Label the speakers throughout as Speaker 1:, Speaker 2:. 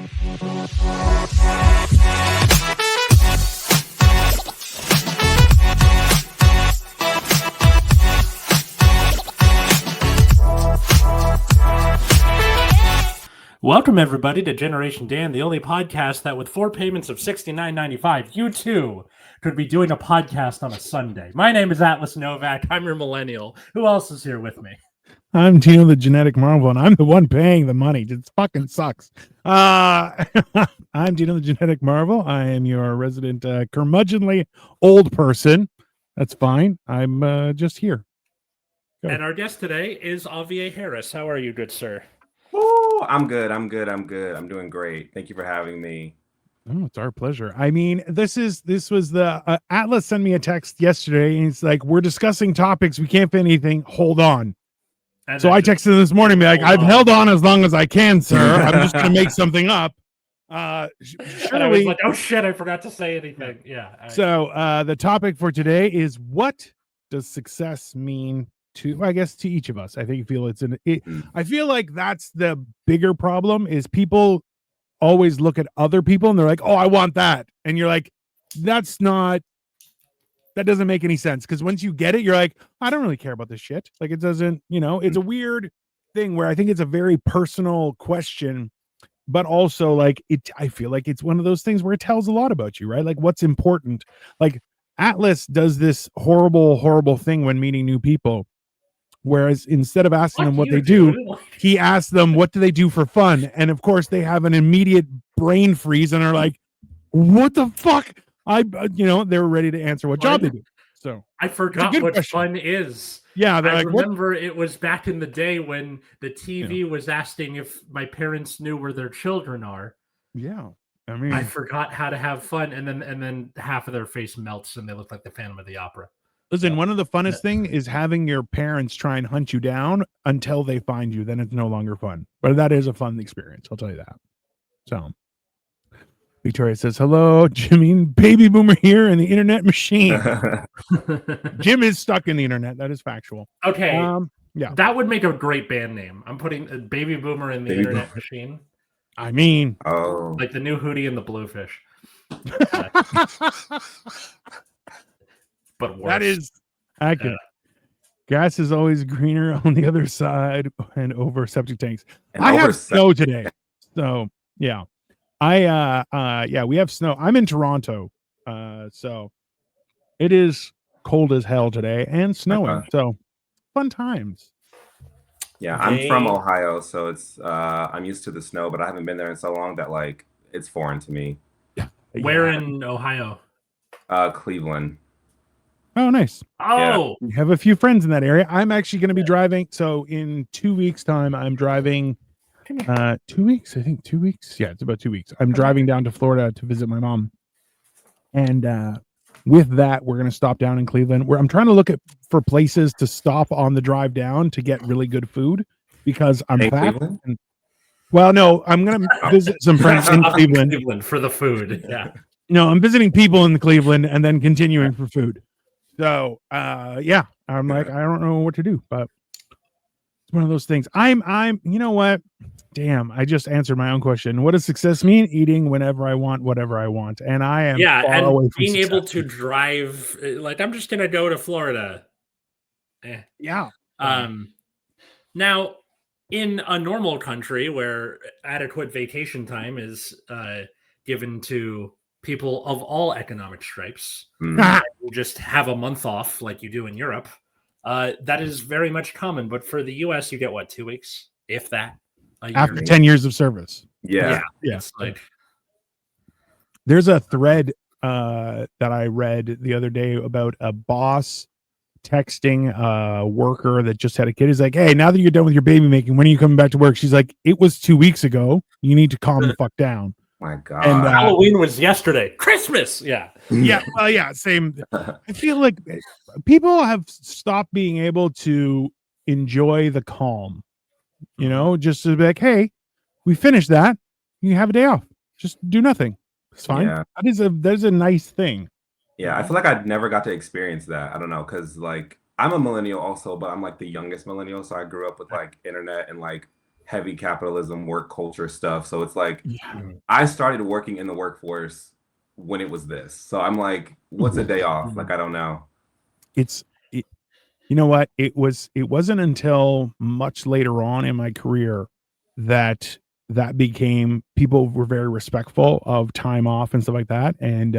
Speaker 1: Welcome, everybody, to Generation Dan, the only podcast that with 4 payments of $69.95, you too could be doing a podcast on a Sunday. My name is Atlas Novack. I'm your millennial. Who else is here with me?
Speaker 2: I'm Dino, the genetic marvel, and I'm the one paying the money. It fucking sucks. I'm Dino, the genetic marvel. I am your resident curmudgeonly old person. That's fine. I'm just here.
Speaker 1: Go. And our guest today is Aughviee Harris. How are you, good sir?
Speaker 3: Oh, I'm good. I'm doing great. Thank you for having me.
Speaker 2: Oh, it's our pleasure. I mean, this was the Atlas sent me a text yesterday, and it's like, we're discussing topics. We can't fit anything. Hold on. So I texted him this morning, be like, I've held on as long as I can, sir. I'm just going to make something up.
Speaker 1: And I was like, oh shit, I forgot to say anything. Yeah.
Speaker 2: So the topic for today is, what does success mean to, I guess, to each of us? I think I feel like that's the bigger problem, is people always look at other people and they're like, oh, I want that. And you're like, that doesn't make any sense, because once you get it, you're like, I don't really care about this shit. Like, it doesn't, it's a weird thing where I think it's a very personal question, but also like I feel like it's one of those things where it tells a lot about you, right? Like, what's important. Like, Atlas does this horrible thing when meeting new people, whereas instead of asking them what they do, he asks them, what do they do for fun? And of course they have an immediate brain freeze and are like, what the fuck? They were ready to answer what job they do. So
Speaker 1: I forgot what fun is.
Speaker 2: Yeah,
Speaker 1: I remember it was back in the day when the TV was asking if my parents knew where their children are.
Speaker 2: Yeah, I mean,
Speaker 1: I forgot how to have fun, and then half of their face melts and they look like the Phantom of the Opera.
Speaker 2: Listen, one of the funnest thing is having your parents try and hunt you down until they find you. Then it's no longer fun, but that is a fun experience. I'll tell you that. So. Victoria says, hello, Jimmy, baby boomer here in the internet machine. Jim is stuck in the internet. That is factual.
Speaker 1: Okay. Yeah. That would make a great band name. I'm putting a baby boomer in the internet machine.
Speaker 2: I mean,
Speaker 1: like the new Hootie and the Bluefish. But worse.
Speaker 2: That is accurate. Grass is always greener on the other side and over septic tanks. I have snow today. So, yeah. We have snow. I'm in Toronto, so it is cold as hell today and snowing. So fun times.
Speaker 3: Yeah, I'm from Ohio, so it's I'm used to the snow, but I haven't been there in so long that like it's foreign to me.
Speaker 2: Yeah.
Speaker 1: Where in Ohio?
Speaker 3: Cleveland.
Speaker 2: Oh, nice.
Speaker 1: Oh,
Speaker 2: we have a few friends in that area. I'm actually going to be driving. So in 2 weeks' time, I'm driving. 2 weeks, I think 2 weeks. Yeah, it's about 2 weeks. I'm driving down to Florida to visit my mom, and with that, we're gonna stop down in Cleveland. Where I'm trying to look for places to stop on the drive down to get really good food, because I'm fat. Well, no, I'm gonna visit some friends in Cleveland
Speaker 1: for the food. Yeah,
Speaker 2: no, I'm visiting people in Cleveland and then continuing for food. So, I'm like, I don't know what to do, but it's one of those things. I'm. You know what? Damn, I just answered my own question. What does success mean? Eating whenever I want, whatever I want. And I am
Speaker 1: far away from being able to drive. Like, I'm just going to go to Florida.
Speaker 2: Yeah.
Speaker 1: Now, in a normal country where adequate vacation time is given to people of all economic stripes, you just have a month off like you do in Europe. That is very much common. But for the U.S., you get, 2 weeks, if that?
Speaker 2: After 10 years of service.
Speaker 3: Yeah.
Speaker 1: It's like,
Speaker 2: there's a thread that I read the other day about a boss texting a worker that just had a kid. He's like, hey, now that you're done with your baby making, when are you coming back to work? She's like, it was 2 weeks ago. You need to calm the fuck down.
Speaker 3: My God.
Speaker 1: And Halloween was yesterday. Christmas. Yeah.
Speaker 2: Yeah. Well, yeah. Same. I feel like people have stopped being able to enjoy the calm. Just to be like, hey, we finished that. You have a day off. Just do nothing. It's fine. Yeah. There's a nice thing.
Speaker 3: Yeah, I feel like I never got to experience that. I don't know, because like I'm a millennial also, but I'm like the youngest millennial, so I grew up with like internet and like heavy capitalism, work culture stuff. So it's like
Speaker 2: Yeah.
Speaker 3: I started working in the workforce when it was this. So I'm like, what's a day off? Like, I don't know.
Speaker 2: You know what? It wasn't until much later on in my career that became, people were very respectful of time off and stuff like that. And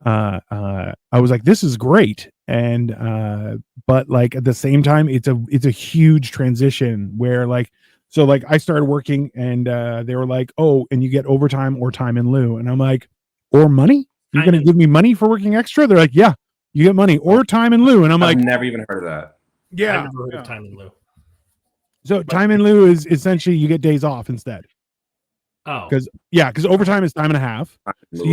Speaker 2: I was like, this is great. And but like at the same time, it's a huge transition where like, so like I started working and they were like, oh, and you get overtime or time in lieu. And I'm like, or money? You're going to give me money for working extra? They're like, yeah, you get money or time in lieu. And I'm
Speaker 3: I've
Speaker 2: like,
Speaker 3: never even heard of that.
Speaker 1: Yeah, I've never heard of time in lieu.
Speaker 2: So time in lieu is essentially you get days off instead.
Speaker 1: Oh,
Speaker 2: because overtime is time and a half. So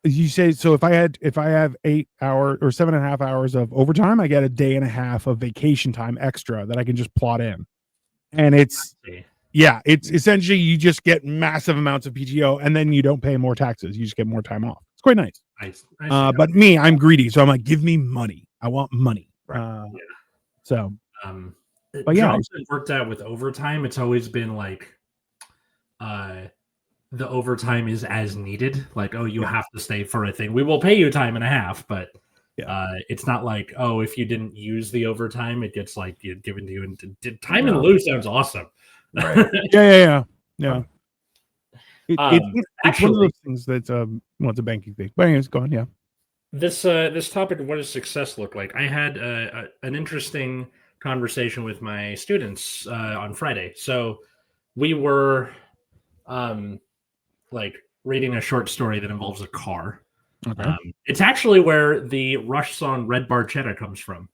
Speaker 2: you say, so if I have 8 hours or 7.5 hours of overtime, I get a day and a half of vacation time extra that I can just plot in. And it's essentially you just get massive amounts of PTO and then you don't pay more taxes. You just get more time off. It's quite nice. But me, I'm greedy. So I'm like, give me money. I want money.
Speaker 3: Right.
Speaker 2: So,
Speaker 1: but yeah, jobs that worked out with overtime. It's always been like, the overtime is as needed. Like, oh, you have to stay for a thing. We will pay you time and a half, but it's not like, oh, if you didn't use the overtime, it gets like given to you. And time in lieu sounds awesome.
Speaker 2: Right. yeah. It's one of those things that's it's a banking thing. But anyways, go on. Yeah.
Speaker 1: This topic of what does success look like? I had an interesting conversation with my students on Friday. So we were like reading a short story that involves a car.
Speaker 2: Okay.
Speaker 1: It's actually where the Rush song Red Barchetta comes from.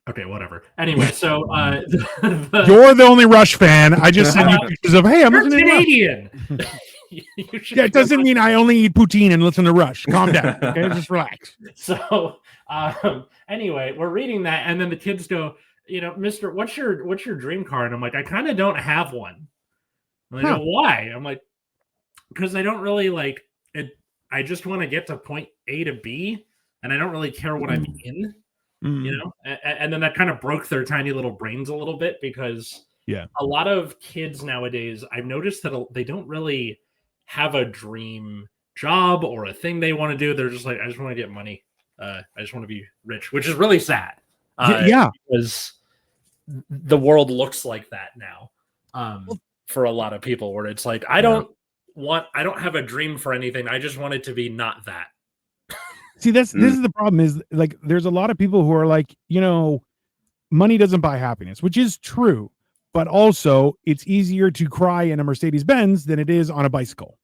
Speaker 1: Okay, whatever. Anyway, so
Speaker 2: you're the only Rush fan. I just sent you pictures of, hey, I'm listening
Speaker 1: Canadian.
Speaker 2: Yeah, it doesn't mean I only eat poutine and listen to Rush. Calm down. Okay, just relax.
Speaker 1: So anyway, we're reading that, and then the kids go, Mister, what's your dream car? And I'm like, I kind of don't have one. And they go, why? I'm like, because I don't really like it. I just want to get to point A to B, and I don't really care what I'm in, And then that kind of broke their tiny little brains a little bit because a lot of kids nowadays, I've noticed that they don't really have a dream job or a thing they want to do. They're just like, I just want to get money. I just want to be rich, which is really sad. Because the world looks like that now. For a lot of people, where it's like, I don't have a dream for anything. I just want it to be not that.
Speaker 2: See, this is the problem, is like, there's a lot of people who are like, money doesn't buy happiness, which is true, but also it's easier to cry in a Mercedes-Benz than it is on a bicycle.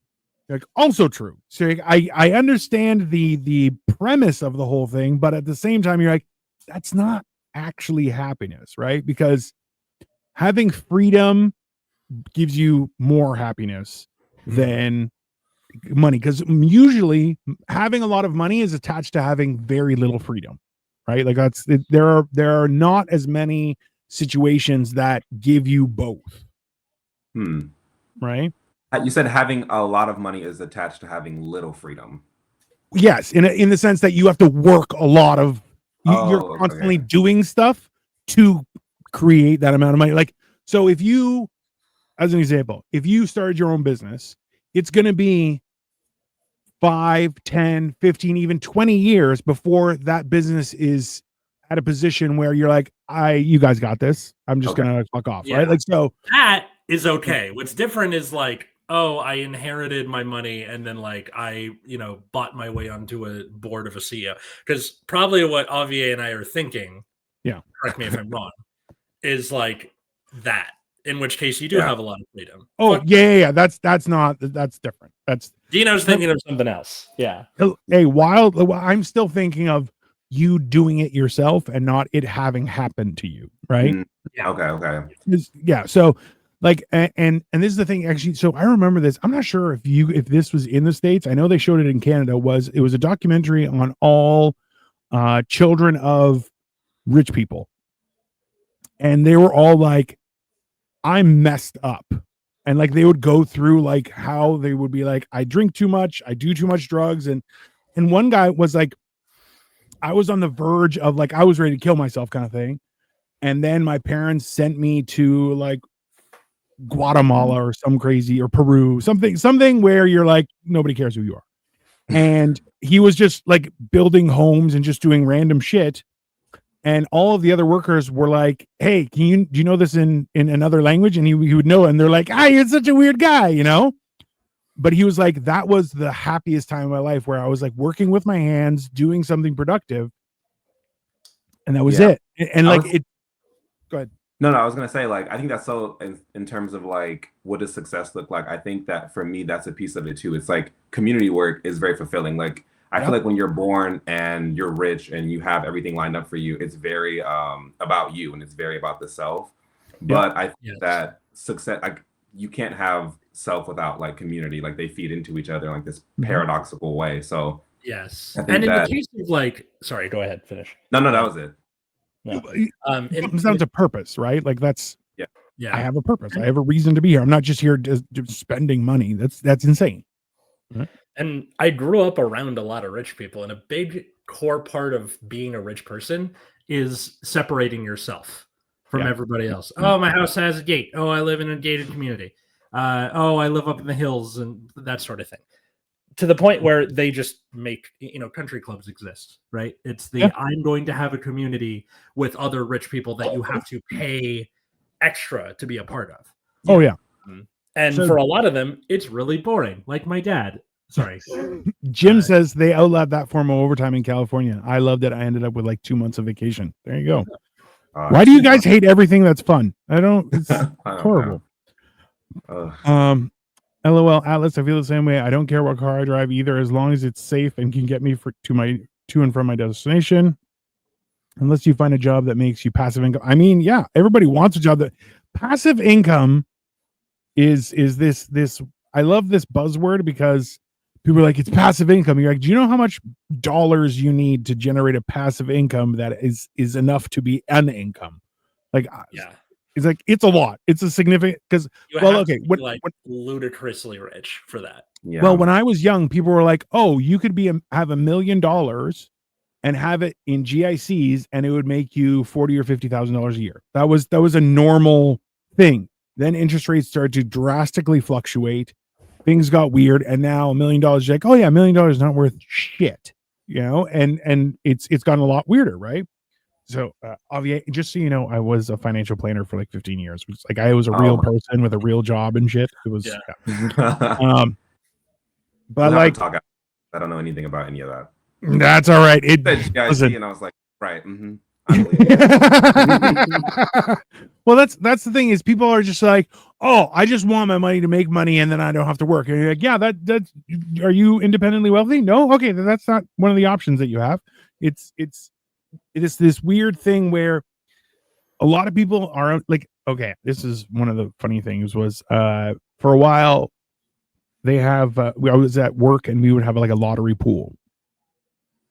Speaker 2: Like, also true. So I understand the premise of the whole thing, but at the same time, you're like, that's not actually happiness, right? Because having freedom gives you more happiness than money, because usually having a lot of money is attached to having very little freedom, right? Like there are not as many situations that give you both. Right?
Speaker 3: You said having a lot of money is attached to having little freedom.
Speaker 2: Yes, in the sense that you have to work a lot of you're constantly doing stuff to create that amount of money. Like, so if you, as an example, if you started your own business, it's going to be 5, 10, 15, even 20 years before that business is at a position where you're like, you guys got this. I'm just going to fuck off. Right. Like, so
Speaker 1: that is okay. What's different is like, oh, I inherited my money and then like I, bought my way onto a board of a CEO. Because probably what Aughviee and I are thinking, correct me if I'm wrong, is like that. In which case you do have a lot of freedom.
Speaker 2: Oh, yeah. That's different. That's
Speaker 1: Dino's thinking of something else. Yeah.
Speaker 2: Hey, I'm still thinking of you doing it yourself and not it having happened to you. Right.
Speaker 3: Yeah. Okay.
Speaker 2: Yeah. So like, and this is the thing, actually. So I remember this. I'm not sure if this was in the States. I know they showed it in Canada. It was a documentary on all children of rich people. And they were all like, I'm messed up. And like, they would go through like how they would be like, I drink too much. I do too much drugs. And one guy was like, I was on the verge of like, I was ready to kill myself kind of thing. And then my parents sent me to like Guatemala or some crazy, or Peru, something where you're like, nobody cares who you are. And he was just like building homes and just doing random shit. And all of the other workers were like, hey, do you know this in another language? And he would know it. And they're like, you're such a weird guy, you know? But he was like, that was the happiest time of my life, where I was like working with my hands, doing something productive. And that was it. And like, go ahead.
Speaker 3: No, I was gonna say, like, I think that's so in terms of like what does success look like. I think that for me, that's a piece of it too. It's like community work is very fulfilling. Like I feel like when you're born and you're rich and you have everything lined up for you, it's very about you and it's very about the self. But I think that success, like, you can't have self without like community. Like they feed into each other in like this paradoxical way. So
Speaker 1: yes, and in the case of like, sorry, go ahead, finish.
Speaker 3: No, that was it.
Speaker 2: No. It comes down to purpose, right? Like that's I have a purpose. I have a reason to be here. I'm not just here just spending money. That's insane.
Speaker 1: And I grew up around a lot of rich people, and a big core part of being a rich person is separating yourself from everybody else. Oh, my house has a gate. Oh, I live in a gated community. Oh, I live up in the hills, and that sort of thing. To the point where they just make, country clubs exist, right? It's I'm going to have a community with other rich people that you have to pay extra to be a part of.
Speaker 2: Oh, yeah.
Speaker 1: And for a lot of them, it's really boring. Like my dad. Sorry.
Speaker 2: Jim says they outlawed that form of overtime in California. I loved it. I ended up with like 2 months of vacation. There you go. Why do you guys hate everything that's fun? It's horrible. LOL Atlas, I feel the same way. I don't care what car I drive either, as long as it's safe and can get me to and from my destination. Unless you find a job that makes you passive income. I mean, yeah, everybody wants a job that passive income is this. I love this buzzword because people are like, it's passive income. You're like, do you know how much dollars you need to generate a passive income that is enough to be an income? Like, it's like, it's a lot. It's a significant, because
Speaker 1: when ludicrously rich for that.
Speaker 2: Yeah. Well, when I was young, people were like, oh, you could have $1 million and have it in GICs and it would make you $40,000 or $50,000 a year. That was a normal thing. Then interest rates started to drastically fluctuate. Things got weird, and now $1 million, you're like, oh yeah, $1 million is not worth shit, and it's gotten a lot weirder, right? So, Aughviee, just so you know, I was a financial planner for like 15 years. Like I was a real person with a real job and shit. It was, but like,
Speaker 3: I don't know anything about any of that.
Speaker 2: That's all right.
Speaker 3: And I was like, right.
Speaker 2: Well, that's the thing is people are just like, oh, I just want my money to make money and then I don't have to work. And you're like, yeah, that's are you independently wealthy? No, okay, then that's not one of the options that you have. It is this weird thing where a lot of people are like, okay, this is one of the funny things was for a while they have I was at work and we would have like a lottery pool,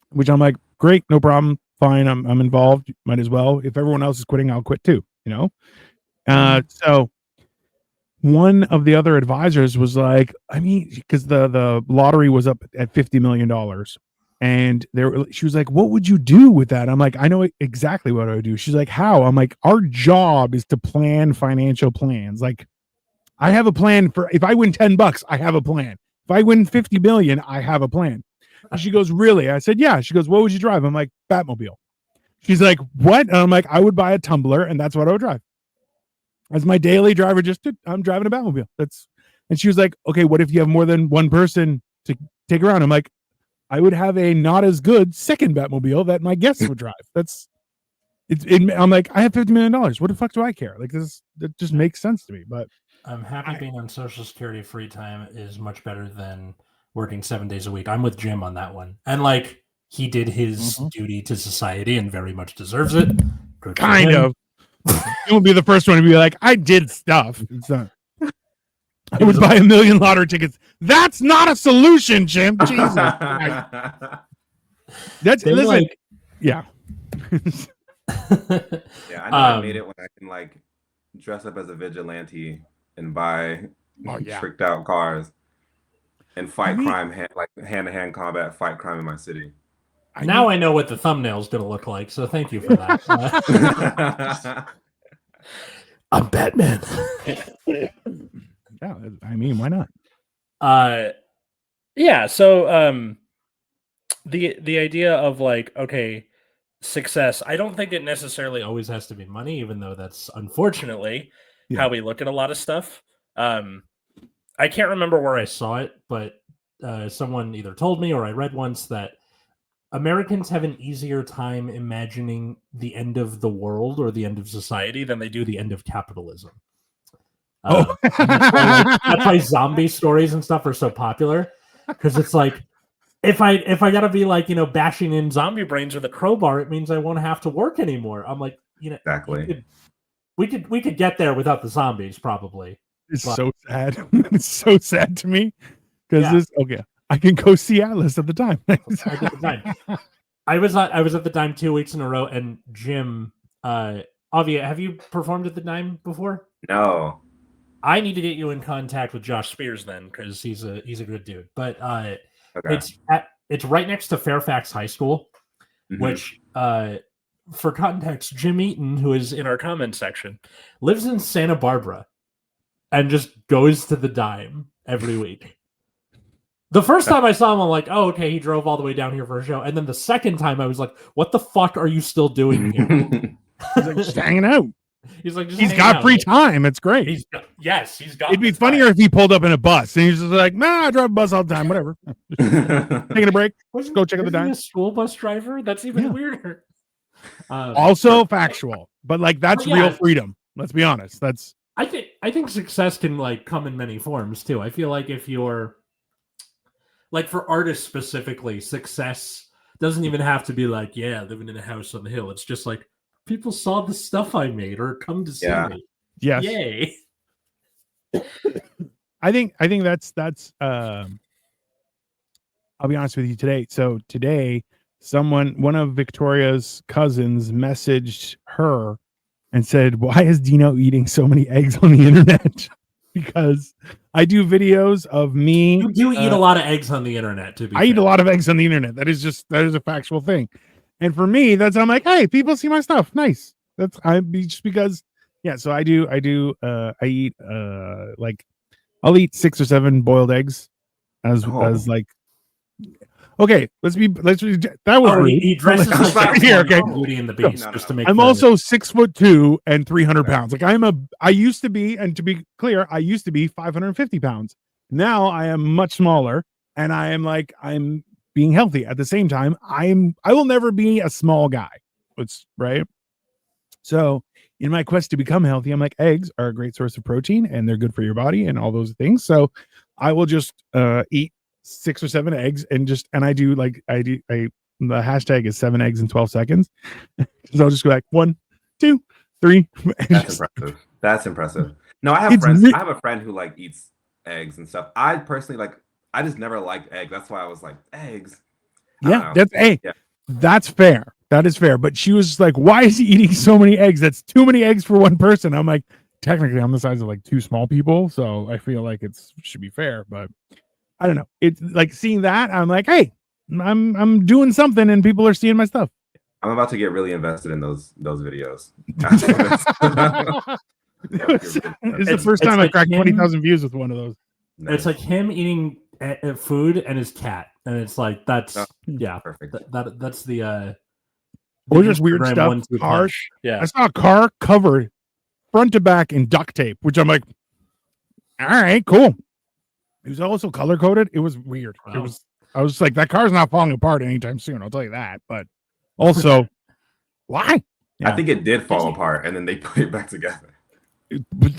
Speaker 2: which I'm like, great, no problem, fine, I'm involved, might as well. If everyone else is quitting, I'll quit too, So one of the other advisors was like, I mean, because the lottery was up at $50 million. And she was like, what would you do with that? I'm like, I know exactly what I would do. She's like, how? I'm like, our job is to plan financial plans. Like, I have a plan for if I win $10, I have a plan. If I win 50 million, I have a plan. And she goes, really? I said, yeah. She goes, what would you drive? I'm like, Batmobile. She's like, what? And I'm like, I would buy a Tumbler, and that's what I would drive. As my daily driver, I'm driving a Batmobile. And she was like, okay, what if you have more than one person to take around? I'm like, I would have a not as good second Batmobile that my guests would drive. I'm like, I have $50 million. What the fuck do I care? Like that just makes sense to me. But
Speaker 1: I'm happy being on Social Security free time is much better than working 7 days a week. I'm with Jim on that one. And like he did his duty to society and very much deserves it.
Speaker 2: Kind of. It will be the first one to be like, I did stuff. It's not. I would buy 1 million lottery tickets. That's not a solution, Jim. Jesus. That's listen. Like, yeah.
Speaker 3: Yeah, I know I made it when I can like dress up as a vigilante and buy tricked out cars and fight crime, hand-to-hand combat, fight crime in my city.
Speaker 1: Now I know what the thumbnail is going to look like, so thank you for that. I'm Batman.
Speaker 2: Yeah, I mean, why not?
Speaker 1: Yeah. So, the idea of like, okay, success. I don't think it necessarily always has to be money, even though that's unfortunately how we look at a lot of stuff. I can't remember where I saw it, but someone either told me or I read once that Americans have an easier time imagining the end of the world or the end of society than they do the end of capitalism. That's why zombie stories and stuff are so popular, because it's like, if I gotta be like, bashing in zombie brains with a crowbar, it means I won't have to work anymore. I'm like,
Speaker 3: exactly.
Speaker 1: We could get there without the zombies, probably.
Speaker 2: It's so sad. It's so sad to me because I can go see Atlas at the time.
Speaker 1: I was at the Dime 2 weeks in a row, and Jim, Aughviee, have you performed at the Dime before?
Speaker 3: No.
Speaker 1: I need to get you in contact with Josh Spears then, because he's a good dude. But it's right next to Fairfax High School, which for context, Jim Eaton, who is in our comment section, lives in Santa Barbara and just goes to the Dime every week. The first time I saw him, I'm like, oh, okay, he drove all the way down here for a show. And then the second time I was like, what the fuck are you still doing here?
Speaker 2: He's like, just hanging out.
Speaker 1: He's like,
Speaker 2: he's got free time. It's great.
Speaker 1: He's got.
Speaker 2: It'd be funnier if he pulled up in a bus and he's just like, nah, I drive a bus all the time. Whatever. Taking a break. Let's go check out the Dime.
Speaker 1: A school bus driver? That's even weirder.
Speaker 2: Also factual, but like that's real freedom. Let's be honest. That's.
Speaker 1: I think success can like come in many forms too. I feel like if you're like, for artists specifically, success doesn't even have to be like, living in a house on the hill. It's just like, people saw the stuff I made or come to see me.
Speaker 2: Yes.
Speaker 1: Yay.
Speaker 2: I think that's I'll be honest with you today. So today, one of Victoria's cousins messaged her and said, why is Dino eating so many eggs on the internet? Because I do videos of me.
Speaker 1: You do eat a lot of eggs on the internet,
Speaker 2: I eat a lot of eggs on the internet. That is a factual thing. And for me, I'm like, hey, people see my stuff. Nice. Just because, so I eat like, I'll eat 6 or 7 boiled eggs as like, okay, that was rude.
Speaker 1: He dresses
Speaker 2: here, okay.
Speaker 1: Beauty and the Beast, just to make.
Speaker 2: I'm also 6'2" and 300 pounds. Like I used to be, and to be clear, I used to be 550 pounds. Now I am much smaller, and I'm being healthy. At the same time, I will never be a small guy. It's right. So in my quest to become healthy, I'm like, eggs are a great source of protein and they're good for your body and all those things. So I will just eat 6 or 7 eggs and I do the hashtag is 7 eggs in 12 seconds. So I'll just go like 1, 2, 3.
Speaker 3: That's impressive. No, I have friends. I have a friend who like eats eggs and stuff. I personally I just never liked eggs. That's why I was like, eggs.
Speaker 2: That's fair. That is fair. But she was like, why is he eating so many eggs? That's too many eggs for one person. I'm like, technically I'm the size of like 2 small people. So I feel like it should be fair, but I don't know. It's like seeing that. I'm like, hey, I'm doing something and people are seeing my stuff.
Speaker 3: I'm about to get really invested in those videos.
Speaker 2: It's the first time I cracked 20,000 views with one of those.
Speaker 1: Nice. It's like him eating food and his cat, and it's like that's perfect. That's the
Speaker 2: or just weird stuff. Harsh. Yeah, I saw a car covered front to back in duct tape, which I'm like, all right, cool. It was also color coded. It was weird. Wow. I was like, that car's not falling apart anytime soon. I'll tell you that. But also, why?
Speaker 3: Yeah. I think it did fall apart, and then they put it back together.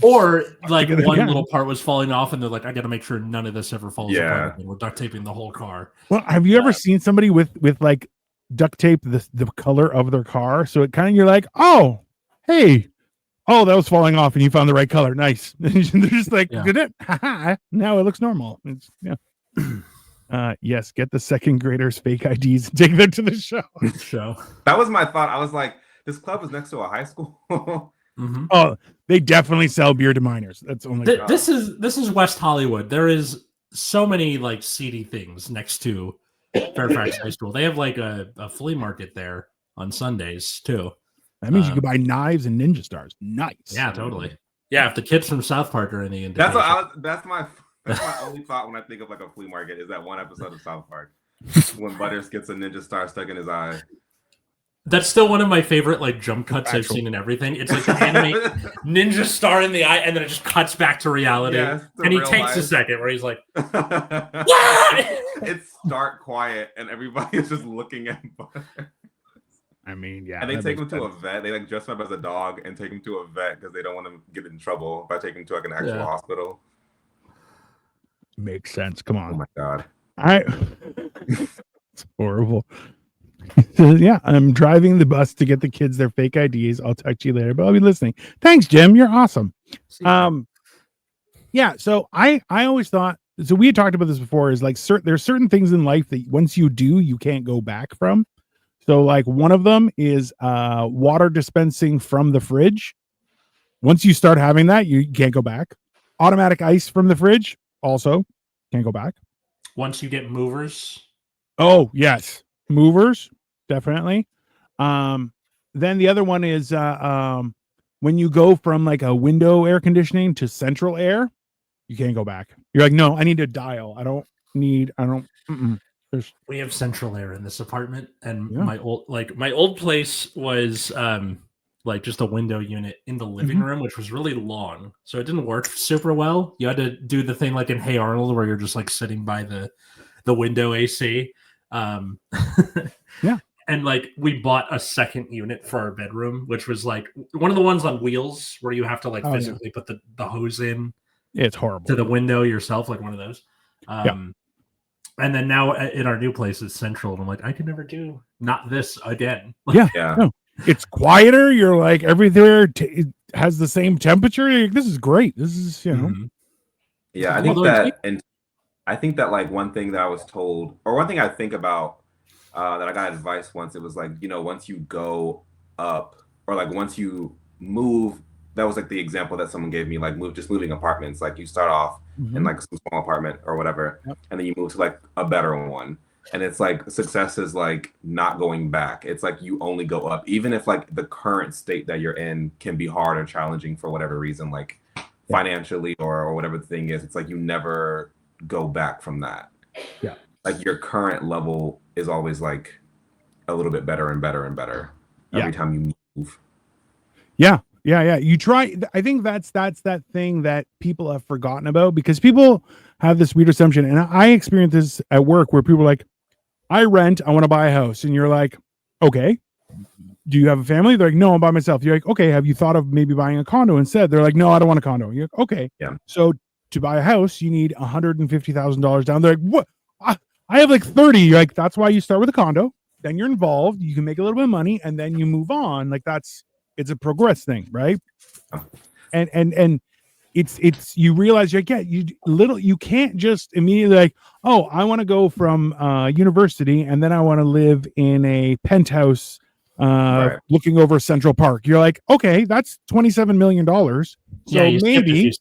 Speaker 1: Or like one little part was falling off, and they're like, "I got to make sure none of this ever falls apart." And we're duct taping the whole car.
Speaker 2: Well, have you ever seen somebody with like duct tape the color of their car? So it kind of you're like, "Oh, hey, that was falling off, and you found the right color. Nice." They're just like, "Did it? Now it looks normal." It's, yes, get the second graders fake IDs and take them to the show.
Speaker 3: That was my thought. I was like, this club is next to a high school.
Speaker 2: Mm-hmm. Oh, they definitely sell beer to minors. That's only
Speaker 1: this is West Hollywood. There is so many like seedy things next to Fairfax High School. They have like a flea market there on Sundays too.
Speaker 2: That means you could buy knives and ninja stars. Nice.
Speaker 1: Yeah, totally. Yeah, if the kids from South Park are in the
Speaker 3: That's
Speaker 1: invitation.
Speaker 3: that's my only thought when I think of like a flea market is that one episode of South Park when Butters gets a ninja star stuck in his eye.
Speaker 1: That's still one of my favorite like jump cuts I've seen in everything. It's like an anime ninja star in the eye, and then it just cuts back to reality.
Speaker 3: Yeah,
Speaker 1: and he takes
Speaker 3: life.
Speaker 1: a second where he's like,
Speaker 3: "What?" It's stark quiet, and everybody is just looking at Butters.
Speaker 2: I mean, yeah.
Speaker 3: And they take him to a vet. They like dress him up as a dog and take him to a vet because they don't want to get in trouble by taking him to like an actual hospital.
Speaker 2: Makes sense. Come on.
Speaker 3: Oh my god.
Speaker 2: It's horrible. Yeah, I'm driving the bus to get the kids their fake IDs. I'll text you later, but I'll be listening. Thanks, Jim. You're awesome. Yeah. So I always thought, so we had talked about this before, is like there's certain things in life that once you do, you can't go back from. So like one of them is water dispensing from the fridge. Once you start having that, you can't go back. Automatic ice from the fridge, also can't go back.
Speaker 1: Once you get movers.
Speaker 2: Oh, yes. Movers, definitely. Then the other one is when you go from like a window air conditioning to central air, you can't go back. You're like, no, I need to dial.
Speaker 1: We have central air in this apartment, and my old place was like just a window unit in the living room, which was really long, so it didn't work super well. You had to do the thing like in Hey Arnold, where you're just like sitting by the window AC.
Speaker 2: Yeah,
Speaker 1: and like we bought a second unit for our bedroom, which was like one of the ones on wheels where you have to like physically put the hose in.
Speaker 2: It's horrible
Speaker 1: to the window yourself, like one of those. And then now in our new place it's central, and I'm like, I can never do not this again.
Speaker 2: Yeah. No. It's quieter. You're like everywhere it has the same temperature. Like, this is great. This is, you know.
Speaker 3: Yeah, I think that like one thing that I was told, or one thing I think about that I got advice once, it was like, you know, once you go up, or like once you move, that was like the example that someone gave me, like moving apartments. Like you start off in like some small apartment or whatever, and then you move to like a better one. And it's like success is like not going back. It's like you only go up, even if like the current state that you're in can be hard or challenging for whatever reason, like financially or whatever the thing is. It's like you never go back from that.
Speaker 2: Yeah.
Speaker 3: Like your current level is always like a little bit better and better and better every time you move.
Speaker 2: Yeah. You try. I think that's that thing that people have forgotten about, because people have this weird assumption, and I experienced this at work, where people are like, I rent, I want to buy a house. And you're like, okay, do you have a family? They're like, no, I'm by myself. You're like, okay, have you thought of maybe buying a condo instead? They're like, no, I don't want a condo. You're like, okay.
Speaker 3: Yeah.
Speaker 2: So to buy a house, you need $150,000 down. They're like, what? I have like 30. You're like, that's why you start with a condo. Then you're involved. You can make a little bit of money, and then you move on. Like it's a progress thing, right? And it's you realize you can't just immediately like, oh, I want to go from university and then I want to live in a penthouse looking over Central Park. You're like, okay, that's $27 million. So maybe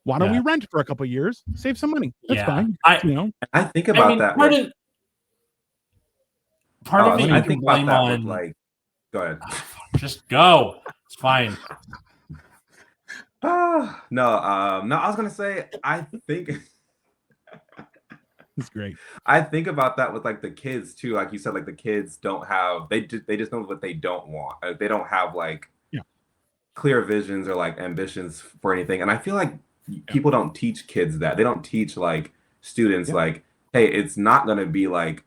Speaker 2: why don't we rent for a couple of years, save some money? That's fine.
Speaker 3: I think about that.
Speaker 1: Part of it you can blame on.
Speaker 3: Like, go ahead.
Speaker 1: Just go. It's fine.
Speaker 3: No, I was gonna say, I think
Speaker 2: it's great.
Speaker 3: I think about that with like the kids too. Like you said, like the kids don't have, they just know what they don't want. They don't have like clear visions or like ambitions for anything. And I feel like people don't teach kids that. They don't teach like students like, hey, it's not gonna be like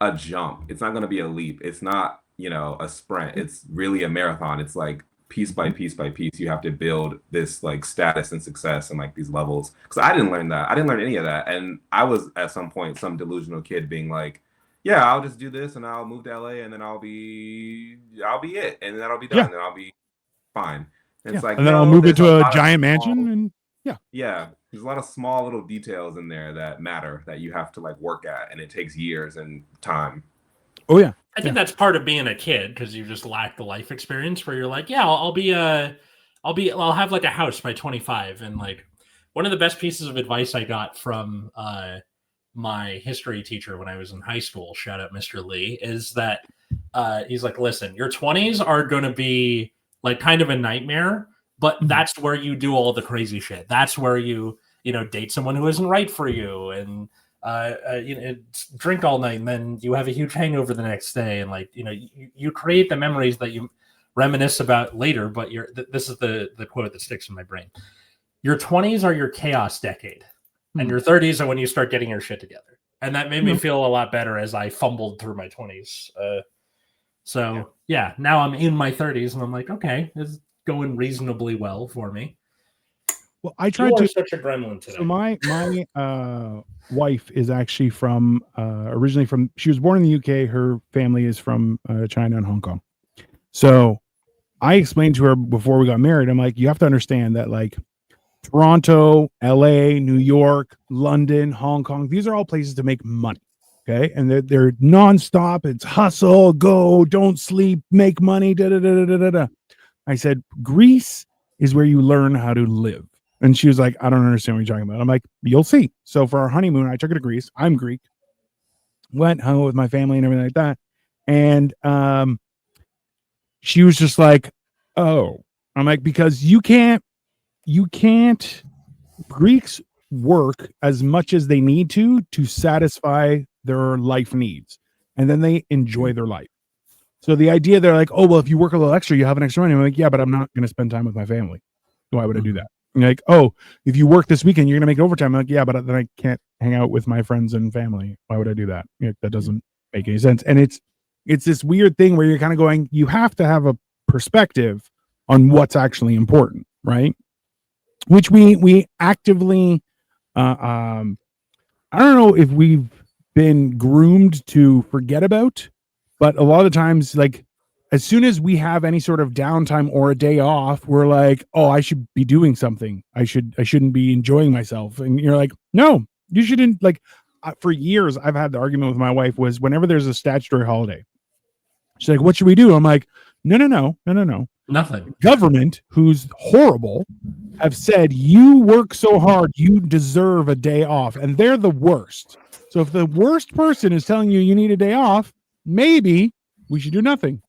Speaker 3: a jump. It's not gonna be a leap. It's not, you know, a sprint. It's really a marathon. It's like piece by piece by piece, you have to build this like status and success and like these levels. Because I didn't learn that. I didn't learn any of that. And I was at some point some delusional kid being like, yeah, I'll just do this and I'll move to LA and then I'll be it, and then that'll be done and I'll be fine. And it's like,
Speaker 2: and then I'll move it to a giant mansion and
Speaker 3: there's a lot of small little details in there that matter that you have to like work at, and it takes years and time.
Speaker 2: Oh yeah.
Speaker 1: I think that's part of being a kid, because you just lack the life experience where you're like, yeah, I'll have like a house by 25. And like one of the best pieces of advice I got from my history teacher when I was in high school, shout out Mr. Lee, is that he's like, listen, your 20s are going to be like kind of a nightmare, but that's where you do all the crazy shit. That's where you date someone who isn't right for you, and drink all night, and then you have a huge hangover the next day, and like you create the memories that you reminisce about later. But this is the quote that sticks in my brain: your 20s are your chaos decade, and your 30s are when you start getting your shit together. And that made me feel a lot better as I fumbled through my 20s. So now I'm in my 30s, and I'm like, okay, it's going reasonably well for me.
Speaker 2: Well, I tried to.
Speaker 1: Such a gremlin today.
Speaker 2: So my wife is actually from originally from. She was born in the UK. Her family is from China and Hong Kong. So I explained to her before we got married. I'm like, you have to understand that like Toronto, LA, New York, London, Hong Kong. These are all places to make money. Okay, and they're nonstop. It's hustle, go, don't sleep, make money. Da da da da da da. I said, Greece is where you learn how to live. And she was like, I don't understand what you're talking about. I'm like, you'll see. So for our honeymoon, I took her to Greece. I'm Greek. Went, hung out with my family and everything like that. And she was just like, oh. I'm like, because you can't, Greeks work as much as they need to satisfy their life needs. And then they enjoy their life. So the idea they're like, oh, well, if you work a little extra, you have an extra money. I'm like, yeah, but I'm not going to spend time with my family. Why would I do that? And you're like, oh, if you work this weekend, you're going to make overtime. I'm like, yeah, but then I can't hang out with my friends and family. Why would I do that? That doesn't make any sense. And it's this weird thing where you're kind of going, you have to have a perspective on what's actually important, right? Which we actively, I don't know if we've been groomed to forget about, but a lot of the times, like as soon as we have any sort of downtime or a day off, we're like, oh, I should be doing something. I shouldn't be enjoying myself. And you're like, no, you shouldn't. Like for years, I've had the argument with my wife was whenever there's a statutory holiday, she's like, what should we do? I'm like, no.
Speaker 1: Nothing.
Speaker 2: Government, who's horrible, have said you work so hard, you deserve a day off, and they're the worst. So if the worst person is telling you need a day off, maybe we should do nothing.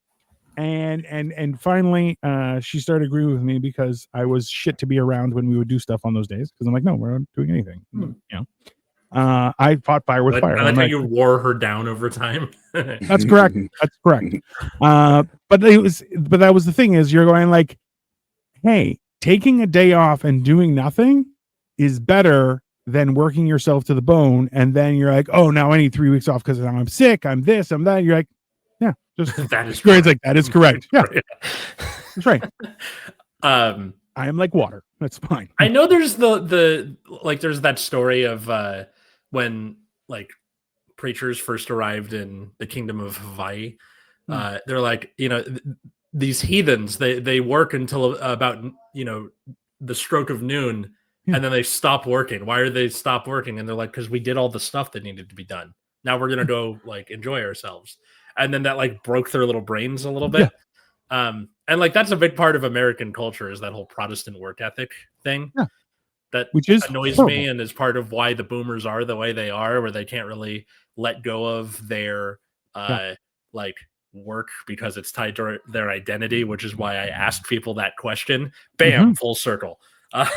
Speaker 2: And finally, she started agreeing with me because I was shit to be around when we would do stuff on those days. Because I'm like, no, we're not doing anything. I fought fire with fire.
Speaker 1: I like how you wore her down over time.
Speaker 2: That's correct. But that was the thing is you're going like, hey, taking a day off and doing nothing is better than working yourself to the bone. And then you're like, oh, now I need 3 weeks off because I'm sick. I'm this, I'm that. You're like, yeah, just
Speaker 1: that is
Speaker 2: correct. It's like, that is correct. Yeah, that's right.
Speaker 1: I
Speaker 2: am like water. That's fine.
Speaker 1: I know there's there's that story of when like preachers first arrived in the kingdom of Hawaii. They're like, these heathens, they work until about, the stroke of noon, and then they stop working. Why are they stop working? And they're like, because we did all the stuff that needed to be done. Now we're going to go like enjoy ourselves. And then that like broke their little brains a little bit. Yeah. And like, that's a big part of American culture is that whole Protestant work ethic thing.
Speaker 2: Yeah.
Speaker 1: Which annoys me and is part of why the boomers are the way they are, where they can't really let go of their like work because it's tied to their identity, which is why I asked people that question. Bam, full circle.
Speaker 2: Fair.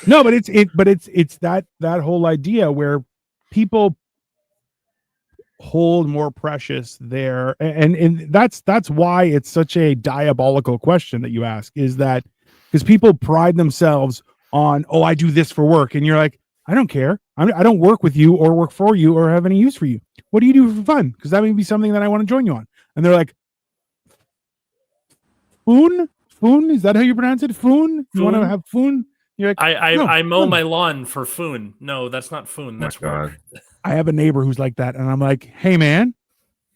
Speaker 2: No, but it's that whole idea where people hold more precious there, and that's why it's such a diabolical question that you ask, is that because people pride themselves on, oh, I do this for work, and you're like, I don't care. I don't work with you or work for you or have any use for you. What do you do for fun? Because that may be something that I want to join you on. And they're like, Foon? Is that how you pronounce it? Foon? You want to have foon? You're like,
Speaker 1: I mow my lawn for foon. No, that's not foon. That's work.
Speaker 2: I have a neighbor who's like that, and I'm like, hey man,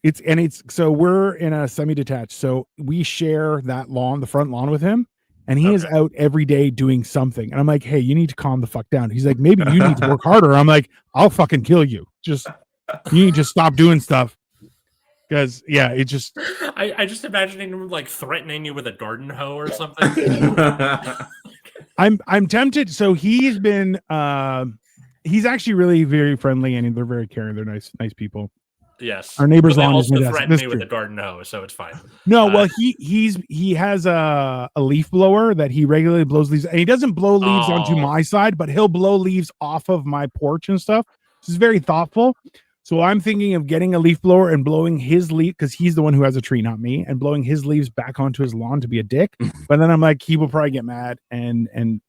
Speaker 2: it's so we're in a semi-detached, so we share that lawn, the front lawn, with him, and he is out every day doing something, and I'm like, hey, you need to calm the fuck down. He's like, maybe you need to work harder. I'm like, I'll fucking kill you. You need to stop doing stuff. Because it just
Speaker 1: I just imagining him like threatening you with a garden hoe or something.
Speaker 2: I'm tempted. So he's been he's actually really very friendly and they're very caring. They're nice people.
Speaker 1: Yes.
Speaker 2: Our neighbor's
Speaker 1: But they
Speaker 2: lawn is
Speaker 1: also
Speaker 2: fantastic.
Speaker 1: threatened
Speaker 2: That's
Speaker 1: me
Speaker 2: true.
Speaker 1: with a garden hose, so it's fine.
Speaker 2: No, well, he has a leaf blower that he regularly blows leaves, and he doesn't blow leaves onto my side, but he'll blow leaves off of my porch and stuff. This is very thoughtful. So I'm thinking of getting a leaf blower and blowing his leaf because he's the one who has a tree, not me, and blowing his leaves back onto his lawn to be a dick. But then I'm like, he will probably get mad, and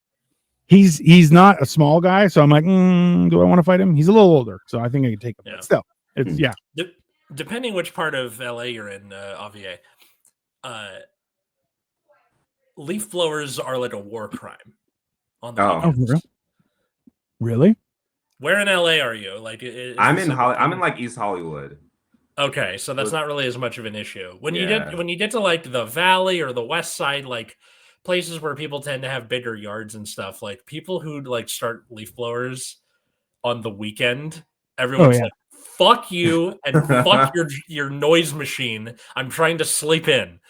Speaker 2: he's not a small guy, so I'm like, do I want to fight him? He's a little older, so I think I can take him.
Speaker 1: Yeah.
Speaker 2: But still, it's
Speaker 1: Depending which part of LA you're in, Aughviee, leaf blowers are like a war crime on the weekends.
Speaker 2: Really?
Speaker 1: Where in LA are you? Like,
Speaker 3: I'm in like East Hollywood.
Speaker 1: Okay, so that's not really as much of an issue. When you get to like the Valley or the West Side, like places where people tend to have bigger yards and stuff, like people who like start leaf blowers on the weekend, everyone's like, fuck you and fuck your noise machine. I'm trying to sleep in.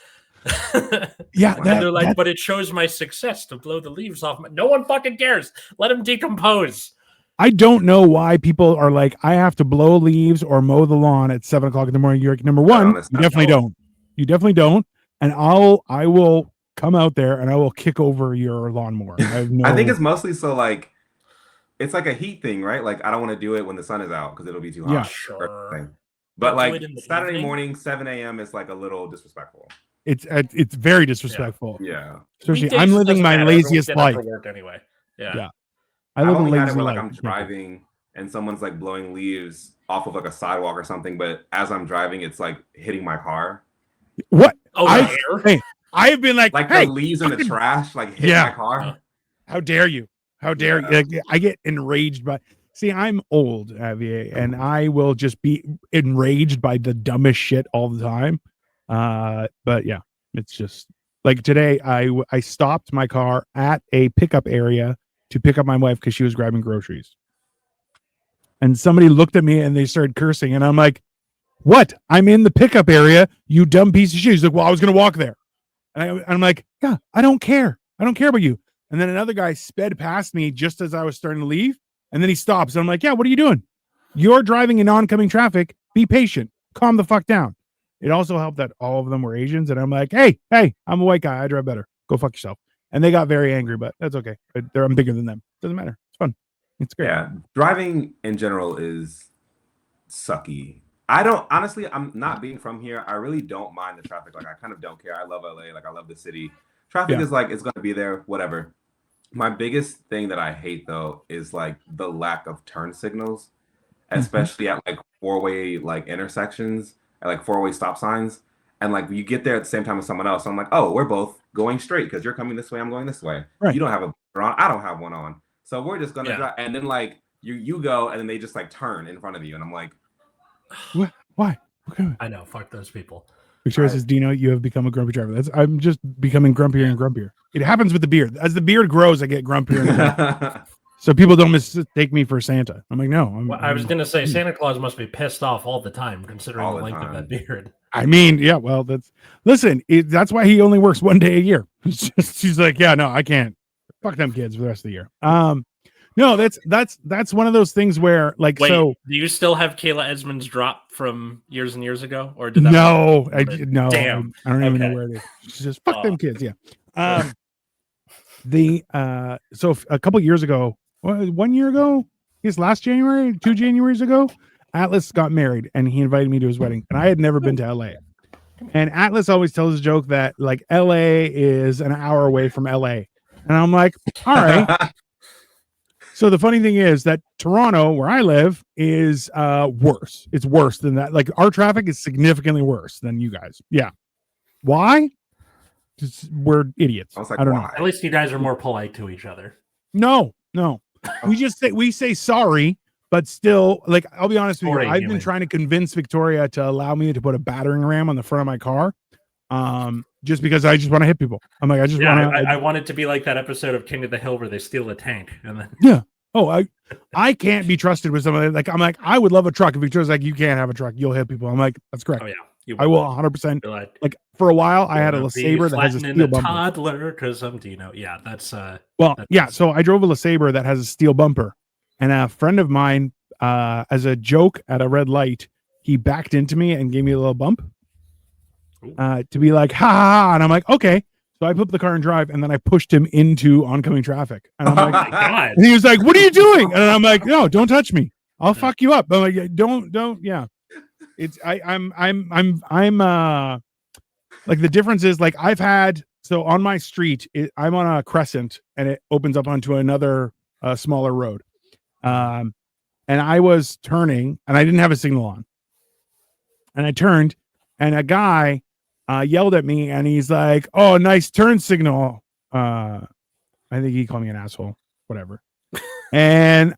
Speaker 2: Yeah,
Speaker 1: and they're like, but it shows my success to blow the leaves off. No one fucking cares. Let them decompose.
Speaker 2: I don't know why people are like, I have to blow leaves or mow the lawn at 7 o'clock in the morning. You're like, number one, you definitely don't. You definitely don't. And I will come out there and I will kick over your lawnmower. I think
Speaker 3: it's mostly so like, it's like a heat thing, right? Like I don't want to do it when the sun is out because it'll be too hot.
Speaker 2: Yeah,
Speaker 1: sure.
Speaker 3: But like Saturday morning, 7 a.m. is like a little disrespectful.
Speaker 2: It's very disrespectful.
Speaker 3: Yeah.
Speaker 2: Especially I'm living my laziest life.
Speaker 1: Work anyway.
Speaker 2: Yeah.
Speaker 3: I've only had it where like I'm driving and someone's like blowing leaves off of like a sidewalk or something, but as I'm driving, it's like hitting my car.
Speaker 2: What?
Speaker 1: Oh,
Speaker 2: I've been like
Speaker 3: the leaves in the trash, like hitting my car.
Speaker 2: How dare you? How dare you? Like, I get enraged by. See, I'm old, Aughviee, and I will just be enraged by the dumbest shit all the time. But yeah, it's just like today. I stopped my car at a pickup area to pick up my wife because she was grabbing groceries. And somebody looked at me and they started cursing. And I'm like, what? I'm in the pickup area, you dumb piece of shit. He's like, well, I was going to walk there. And I'm like, yeah, I don't care. I don't care about you. And then another guy sped past me just as I was starting to leave. And then he stops. And I'm like, yeah, what are you doing? You're driving in oncoming traffic. Be patient. Calm the fuck down. It also helped that all of them were Asians. And I'm like, hey, I'm a white guy. I drive better. Go fuck yourself. And they got very angry, but that's okay. I'm bigger than them. Doesn't matter. It's fun. It's great.
Speaker 3: Yeah. Driving in general is sucky. I'm not being from here. I really don't mind the traffic. Like I kind of don't care. I love LA. Like I love the city. Traffic is like, it's going to be there, whatever. My biggest thing that I hate though is like the lack of turn signals, especially at like four-way like intersections and like four-way stop signs. And like you get there at the same time as someone else. So I'm like, oh, we're both going straight because you're coming this way. I'm going this way. Right. You don't have a on. I don't have one on. So we're just gonna drive. And then like you go and then they just like turn in front of you. And I'm like,
Speaker 2: what? Why? Okay.
Speaker 1: I know. Fuck those people.
Speaker 2: Victoria says, Dino, you have become a grumpy driver. I'm just becoming grumpier and grumpier. It happens with the beard. As the beard grows, I get grumpier and grumpier. So people don't mistake me for Santa. I'm like, no.
Speaker 1: I was going to say Santa Claus must be pissed off all the time, considering the length of that beard.
Speaker 2: I mean, yeah, well, that's why he only works one day a year. She's like, yeah, no, I can't. Fuck them kids for the rest of the year. No, that's one of those things where like,
Speaker 1: wait,
Speaker 2: so
Speaker 1: do you still have Kayla Esmond's drop from years and years ago? Or did that
Speaker 2: no,
Speaker 1: no, damn.
Speaker 2: I don't even know where it is. She's just fuck them kids. Yeah. So a couple years ago, 1 year ago, I guess last January, 2 Januaries ago, Atlas got married and he invited me to his wedding. And I had never been to LA. And Atlas always tells a joke that like LA is an hour away from LA. And I'm like, all right. So the funny thing is that Toronto, where I live, is worse. It's worse than that. Like our traffic is significantly worse than you guys. Yeah. Why? We're idiots.
Speaker 3: Like,
Speaker 2: I don't know.
Speaker 1: At least you guys are more polite to each other.
Speaker 2: No. We say sorry, but still, like, I'll be honest with you. I've been trying to convince Victoria to allow me to put a battering ram on the front of my car. Just because I just want to hit people. I'm like, I
Speaker 1: want it to be like that episode of King of the Hill where they steal a tank and then
Speaker 2: I can't be trusted with somebody. Like I'm like, I would love a truck. If Victoria's like, you can't have a truck, you'll hit people. I'm like, that's correct.
Speaker 1: Oh yeah.
Speaker 2: I will 100%.
Speaker 1: Like,
Speaker 2: Like for a while, I had a
Speaker 1: gonna be
Speaker 2: LeSabre that has a
Speaker 1: flattening
Speaker 2: steel
Speaker 1: a
Speaker 2: bumper.
Speaker 1: toddler because I'm Dino. Yeah, that's
Speaker 2: Well,
Speaker 1: that's-
Speaker 2: yeah. So I drove a LeSabre that has a steel bumper, and a friend of mine, as a joke at a red light, he backed into me and gave me a little bump, to be like, ha ha ha. And I'm like, okay. So I put the car in drive, and then I pushed him into oncoming traffic. And I'm like,
Speaker 1: God.
Speaker 2: and he was like, what are you doing? And I'm like, no, don't touch me. I'll fuck you up. I'm like, "Yeah, don't. Yeah. It's I'm like the difference is like I've had, so on my street, I'm on a crescent and it opens up onto another smaller road. And I was turning and I didn't have a signal on. And I turned and a guy yelled at me and he's like, oh, nice turn signal. I think he called me an asshole, whatever. and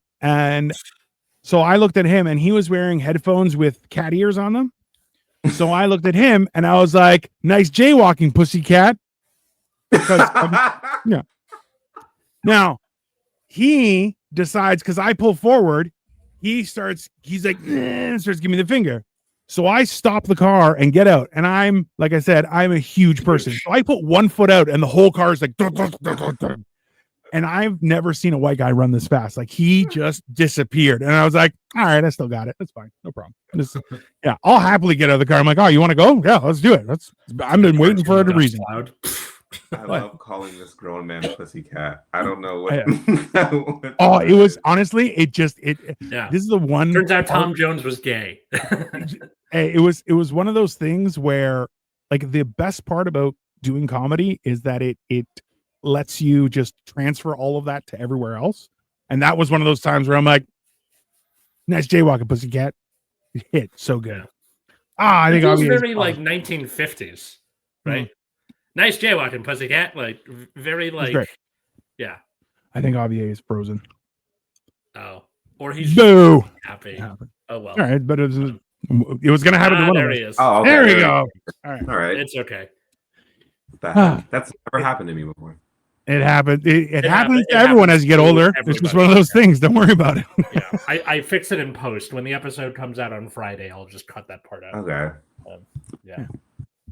Speaker 2: so I looked at him and he was wearing headphones with cat ears on them. So I looked at him and I was like, nice jaywalking, pussycat. Yeah. Now he decides, because I pull forward, he's like, starts giving me the finger. So I stop the car and get out. And I'm, like I said, I'm a huge person. So I put one foot out and the whole car is like, and I've never seen a white guy run this fast. Like he just disappeared. And I was like, all right, I still got it. That's fine. No problem. Yeah, I'll happily get out of the car. I'm like, oh, you want to go? Yeah, let's do it. I've been waiting for a reason.
Speaker 3: I love calling this grown man pussycat. I don't know what.
Speaker 2: It was honestly,
Speaker 1: yeah.
Speaker 2: This is the one.
Speaker 1: Turns out Tom Jones was gay.
Speaker 2: It was one of those things where, like, the best part about doing comedy is that it lets you just transfer all of that to everywhere else. And that was one of those times where I'm like, nice jaywalking, pussycat. Hit so good. I think
Speaker 1: it was very like 1950s, right? Nice jaywalking, pussycat. Like very like, yeah.
Speaker 2: I think Aughviee is frozen.
Speaker 1: Oh, or he's
Speaker 2: boo
Speaker 1: happy. Oh well.
Speaker 2: All right, but it was going to happen to one
Speaker 1: there
Speaker 2: of us.
Speaker 1: he is.
Speaker 3: Oh, okay.
Speaker 2: There we go.
Speaker 3: All right.
Speaker 1: It's okay.
Speaker 3: That's never happened to me before.
Speaker 2: It happened. It happens to everyone as you get older. It's just one of those things. Don't worry about it.
Speaker 1: Yeah, I fix it in post. When the episode comes out on Friday, I'll just cut that part out.
Speaker 3: Okay.
Speaker 1: Yeah.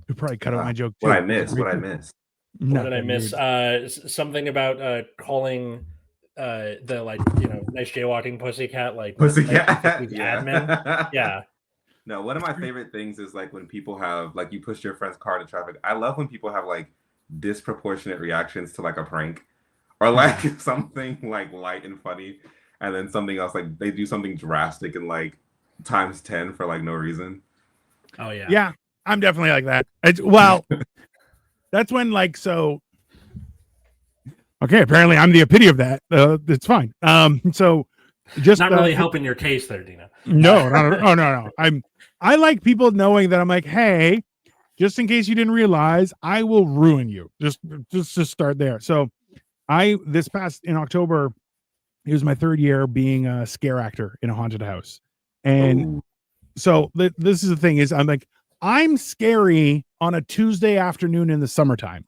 Speaker 2: You probably cut out my joke too.
Speaker 3: What I missed? What
Speaker 1: did I miss? Something about calling the, like, nice jaywalking pussycat, like
Speaker 3: pussycat
Speaker 1: admin. Yeah.
Speaker 3: No, one of my favorite things is like when people have, like, you push your friend's car to traffic. I love when people have like disproportionate reactions to like a prank or like something like light and funny, and then something else, like they do something drastic and like times 10 for like no reason.
Speaker 1: Oh yeah.
Speaker 2: Yeah, I'm definitely like that. That's when, like, so okay, apparently I'm the epitome of that. It's fine. So just
Speaker 1: not really helping your case there, Dino.
Speaker 2: No. I like people knowing that I'm like, hey, just in case you didn't realize, I will ruin you. Just start there. So this past in October, it was my 3rd year being a scare actor in a haunted house. And so this is the thing is, I'm like, I'm scary on a Tuesday afternoon in the summertime.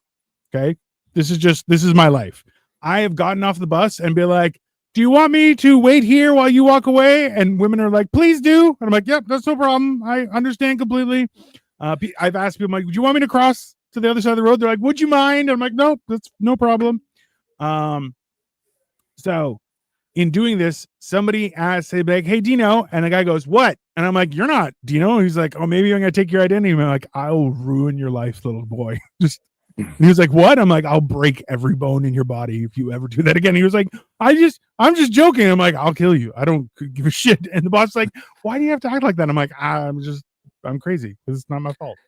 Speaker 2: Okay. This is my life. I have gotten off the bus and be like, do you want me to wait here while you walk away? And women are like, please do. And I'm like, yep, that's no problem. I understand completely. I've asked people, I'm like, would you want me to cross to the other side of the road? They're like, would you mind? I'm like, nope, that's no problem. So in doing this, somebody asked, say, like, hey, Dino. And the guy goes, what? And I'm like, you're not Dino. He's like, oh, maybe I'm going to take your identity. And I'm like, I'll ruin your life, little boy. He was like, what? I'm like, I'll break every bone in your body if you ever do that again. He was like, I'm just joking. I'm like, I'll kill you. I don't give a shit. And the boss is like, why do you have to act like that? I'm like, I'm crazy. It's not my fault.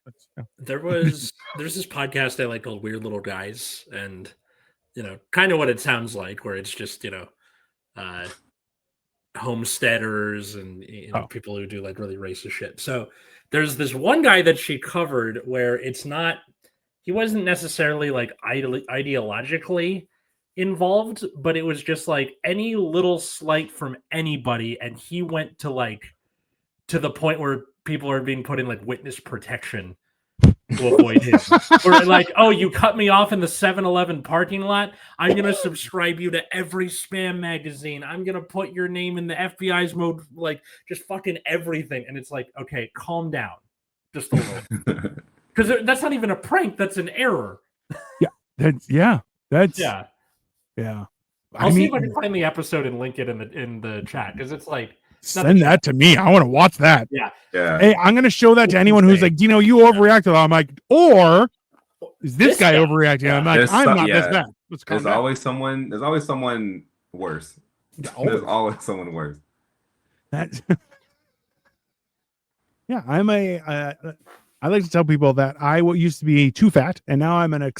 Speaker 1: There's this podcast I like called Weird Little Guys, and kind of what it sounds like, where it's just homesteaders and people who do like really racist shit. So there's this one guy that she covered where he wasn't necessarily like ideologically involved, but it was just like any little slight from anybody, and he went to the point where people are being put in like witness protection to avoid him. Or like, oh, you cut me off in the 7-Eleven parking lot, I'm gonna subscribe you to every spam magazine, I'm gonna put your name in the FBI's mode, like just fucking everything. And it's like, okay, calm down. just a little. Because that's not even a prank. That's an error.
Speaker 2: That's
Speaker 1: yeah.
Speaker 2: I
Speaker 1: see
Speaker 2: mean,
Speaker 1: if I can find the episode and link it in the chat because it's like
Speaker 2: send that to me. I want to watch that.
Speaker 1: Yeah.
Speaker 2: Hey, I'm gonna show that to anyone who's like, Dino, you overreacted. I'm like, or is this guy overreacting?
Speaker 1: Yeah.
Speaker 2: I'm like, I'm not this bad.
Speaker 3: There's always someone worse. There's always someone worse.
Speaker 2: That's yeah. I like to tell people that I used to be too fat, and now I'm a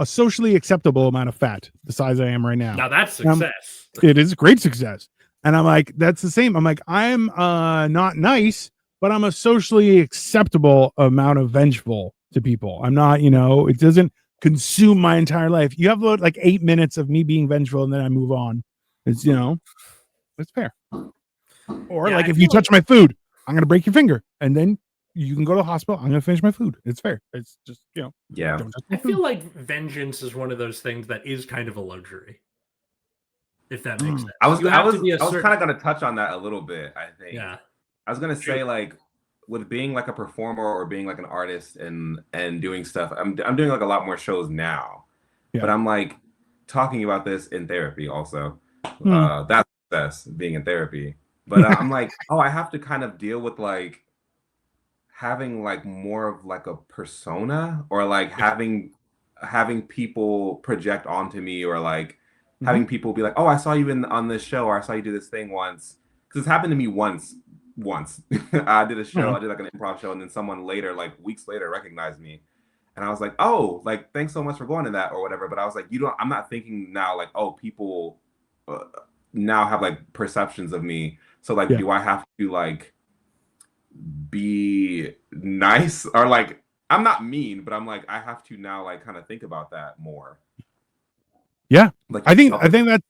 Speaker 2: socially acceptable amount of fat, the size I am right now.
Speaker 1: Now that's success.
Speaker 2: It is great success. And I'm like, that's the same. I'm like, I'm not nice, but I'm a socially acceptable amount of vengeful to people. I'm not, it doesn't consume my entire life. You have like 8 minutes of me being vengeful, and then I move on. It's, it's fair. Or like, if you touch my food, I'm going to break your finger, and then you can go to the hospital. I'm going to finish my food. It's fair. It's just,
Speaker 3: Yeah.
Speaker 1: I feel like vengeance is one of those things that is kind of a luxury. If that makes sense.
Speaker 3: I was kind of going to touch on that a little bit, I think.
Speaker 1: Yeah.
Speaker 3: I was going to say, like, with being like a performer or being like an artist and doing stuff, I'm doing like a lot more shows now. Yeah. But I'm like talking about this in therapy also. That's success, being in therapy. But I'm like, I have to kind of deal with like having like more of like a persona, or like having people project onto me, or like having people be like, oh, I saw you on this show, or I saw you do this thing once. Because it's happened to me once. I did a show, I did like an improv show, and then someone later, like weeks later, recognized me. And I was like, oh, like, thanks so much for going to that or whatever. But I was like, I'm not thinking now like, oh, people now have like perceptions of me. So like, do I have to like be nice, or like, I'm not mean, but I'm like, I have to now like kind of think about that more.
Speaker 2: Yeah. Like, I think that,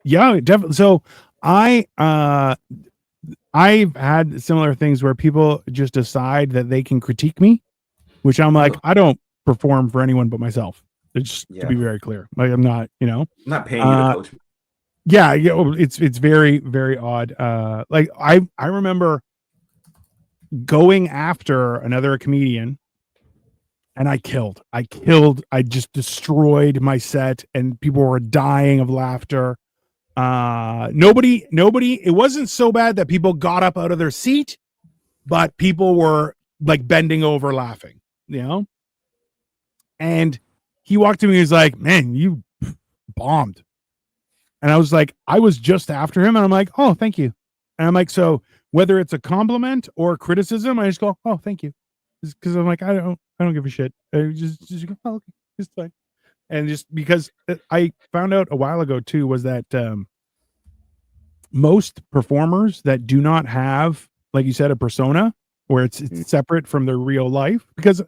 Speaker 2: yeah, definitely. So I've had similar things where people just decide that they can critique me, which I'm like, I don't perform for anyone but myself. It's to be very clear. Like, I'm not,
Speaker 3: I'm not paying you to coach me.
Speaker 2: Yeah, it's very, very odd. Like I remember going after another comedian, and I just destroyed my set, and people were dying of laughter. Nobody, it wasn't so bad that people got up out of their seat, but people were like bending over laughing, and he walked to me, he's like, man, you bombed. And I was like, I was just after him, and I'm like, oh, thank you. And I'm like, so whether it's a compliment or criticism, I just go, oh, thank you. Because I'm like, I don't give a shit. I just go, oh, okay, it's fine. And just because I found out a while ago too, was that most performers that do not have, like you said, a persona where it's separate from their real life, because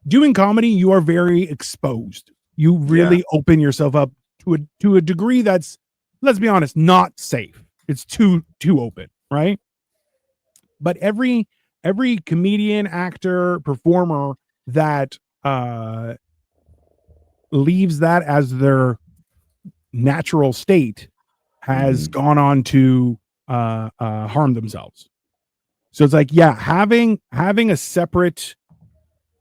Speaker 2: doing comedy, you are very exposed. You really open yourself up to a degree that's, let's be honest, not safe. It's too open, right? But every comedian, actor, performer that leaves that as their natural state has gone on to harm themselves. So it's like, having a separate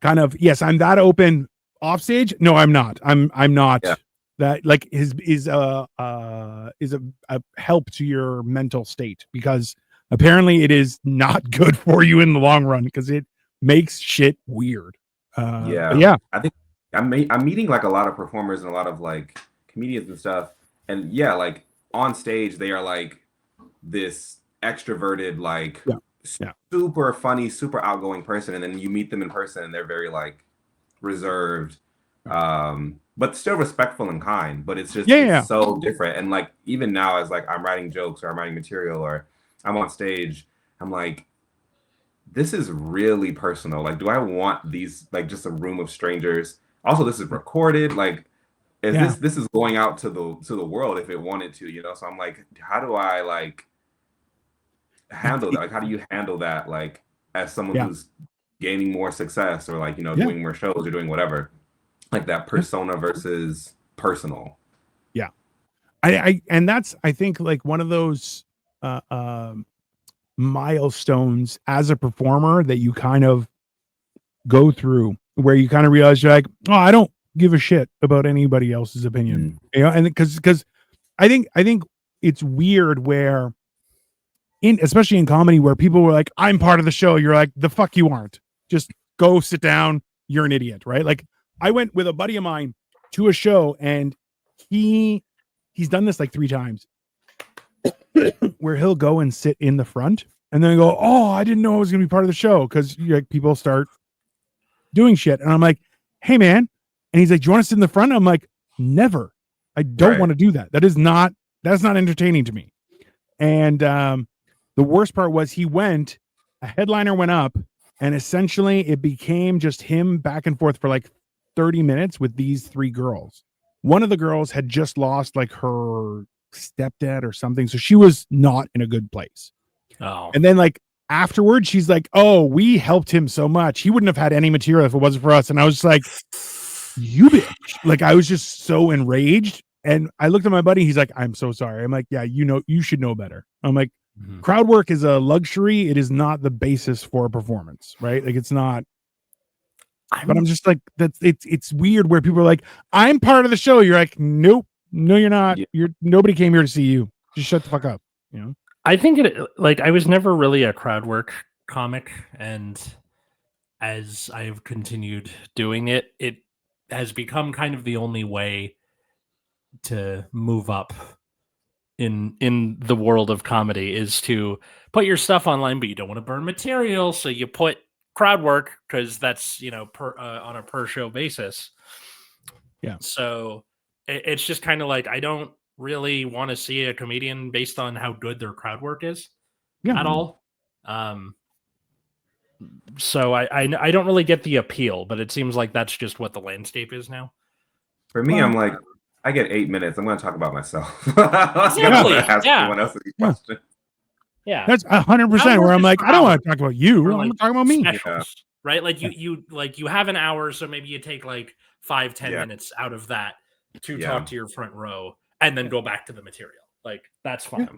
Speaker 2: kind of, yes, I'm that open off stage. No, I'm not. I'm not. Yeah. That like is a help to your mental state, because apparently it is not good for you in the long run, because it makes shit weird. I think I'm meeting like a lot of performers and a lot of like comedians and stuff, and like on stage they are like this extroverted, like super funny, super outgoing person, and then you meet them in person and they're very like reserved, but still respectful and kind. But it's just it's so different. And like even now, as like I'm writing jokes or I'm writing material or I'm on stage, I'm like, this is really personal. Like, do I want these, like, just a room of strangers? Also, this is recorded. Like, this is going out to the world if it wanted to, So I'm like, how do I like handle that? Like, how do you handle that, like, as someone who's gaining more success, or like, doing more shows or doing whatever, like that persona versus personal. And that's, I think, like one of those milestones as a performer that you kind of go through where you kind of realize you're like, oh, I don't give a shit about anybody else's opinion. You know, and because I think it's weird where especially in comedy where people were like, I'm part of the show. You're like, the fuck you aren't. Just go sit down. You're an idiot, right? Like I went with a buddy of mine to a show and he's done this like 3 times where he'll go and sit in the front and then go, oh, I didn't know I was going to be part of the show. Cause like people start doing shit. And I'm like, hey man. And he's like, do you want to sit in the front? I'm like, never. I don't want to do that. That's not entertaining to me. And, the worst part was a headliner went up and essentially it became just him back and forth for like 30 minutes with these 3 girls. One of the girls had just lost like her stepdad or something. So she was not in a good place.
Speaker 1: Oh.
Speaker 2: And then like afterwards, she's like, oh, we helped him so much. He wouldn't have had any material if it wasn't for us. And I was just like, you bitch. Like I was just so enraged. And I looked at my buddy. He's like, I'm so sorry. I'm like, yeah, you should know better. I'm like, crowd work is a luxury. It is not the basis for a performance, right? Like it's not. But I'm just like it's weird where people are like, I'm part of the show. You're like, nope, no, you're not. Nobody came here to see you. Just shut the fuck up. You know.
Speaker 1: I think I was never really a crowd work comic, and as I've continued doing it, it has become kind of the only way to move up in the world of comedy is to put your stuff online, but you don't want to burn material, so you put crowd work because that's on a per show basis.
Speaker 2: Yeah.
Speaker 1: So it's just kind of like I don't really want to see a comedian based on how good their crowd work is at all. So I don't really get the appeal, but it seems like that's just what the landscape is now.
Speaker 3: For me, I'm like, I get 8 minutes. I'm going to talk about myself. I'm going to ask someone else a question.
Speaker 1: Yeah,
Speaker 2: that's 100% where I'm like, I don't want to talk about you. I'm like, talking about me.
Speaker 1: Right? Like you have an hour, so maybe you take like 5-10 minutes out of that to talk to your front row, and then go back to the material. Like that's fine.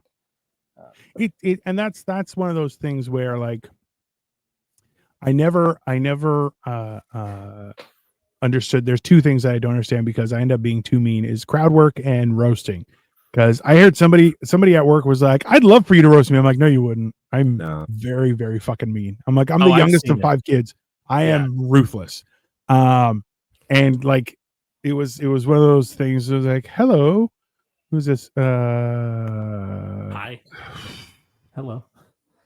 Speaker 2: And that's one of those things where like I never understood. There's 2 things that I don't understand because I end up being too mean is crowd work and roasting. Because I heard somebody at work was like, I'd love for you to roast me. I'm like, no, you wouldn't. I'm very, very fucking mean. I'm like, I'm the youngest of 5 kids. I am ruthless. And like it was one of those things. It was like, hello, who's this?
Speaker 1: Hi. Hello.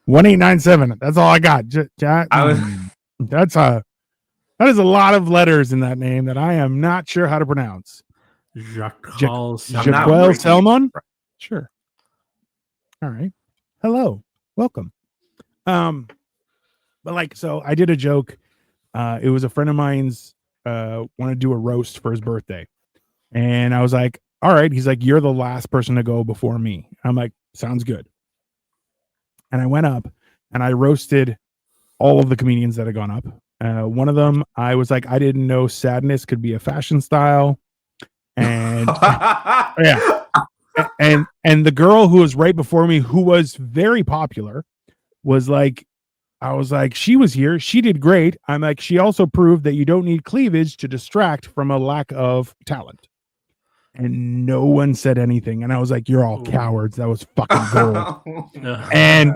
Speaker 2: 1897. That's all I got. That is a lot of letters in that name that I am not sure how to pronounce.
Speaker 1: Jaquel
Speaker 2: Selmon? Sure. All right. Hello. Welcome. But like, so I did a joke. It was a friend of mine's wanted to do a roast for his birthday. And I was like, all right. He's like, you're the last person to go before me. I'm like, sounds good. And I went up and I roasted all of the comedians that had gone up. One of them, I was like, I didn't know sadness could be a fashion style. And and the girl who was right before me, who was very popular, was like, I was like, she was here. She did great. I'm like, she also proved that you don't need cleavage to distract from a lack of talent. And no one said anything. And I was like, you're all cowards. That was fucking gold. And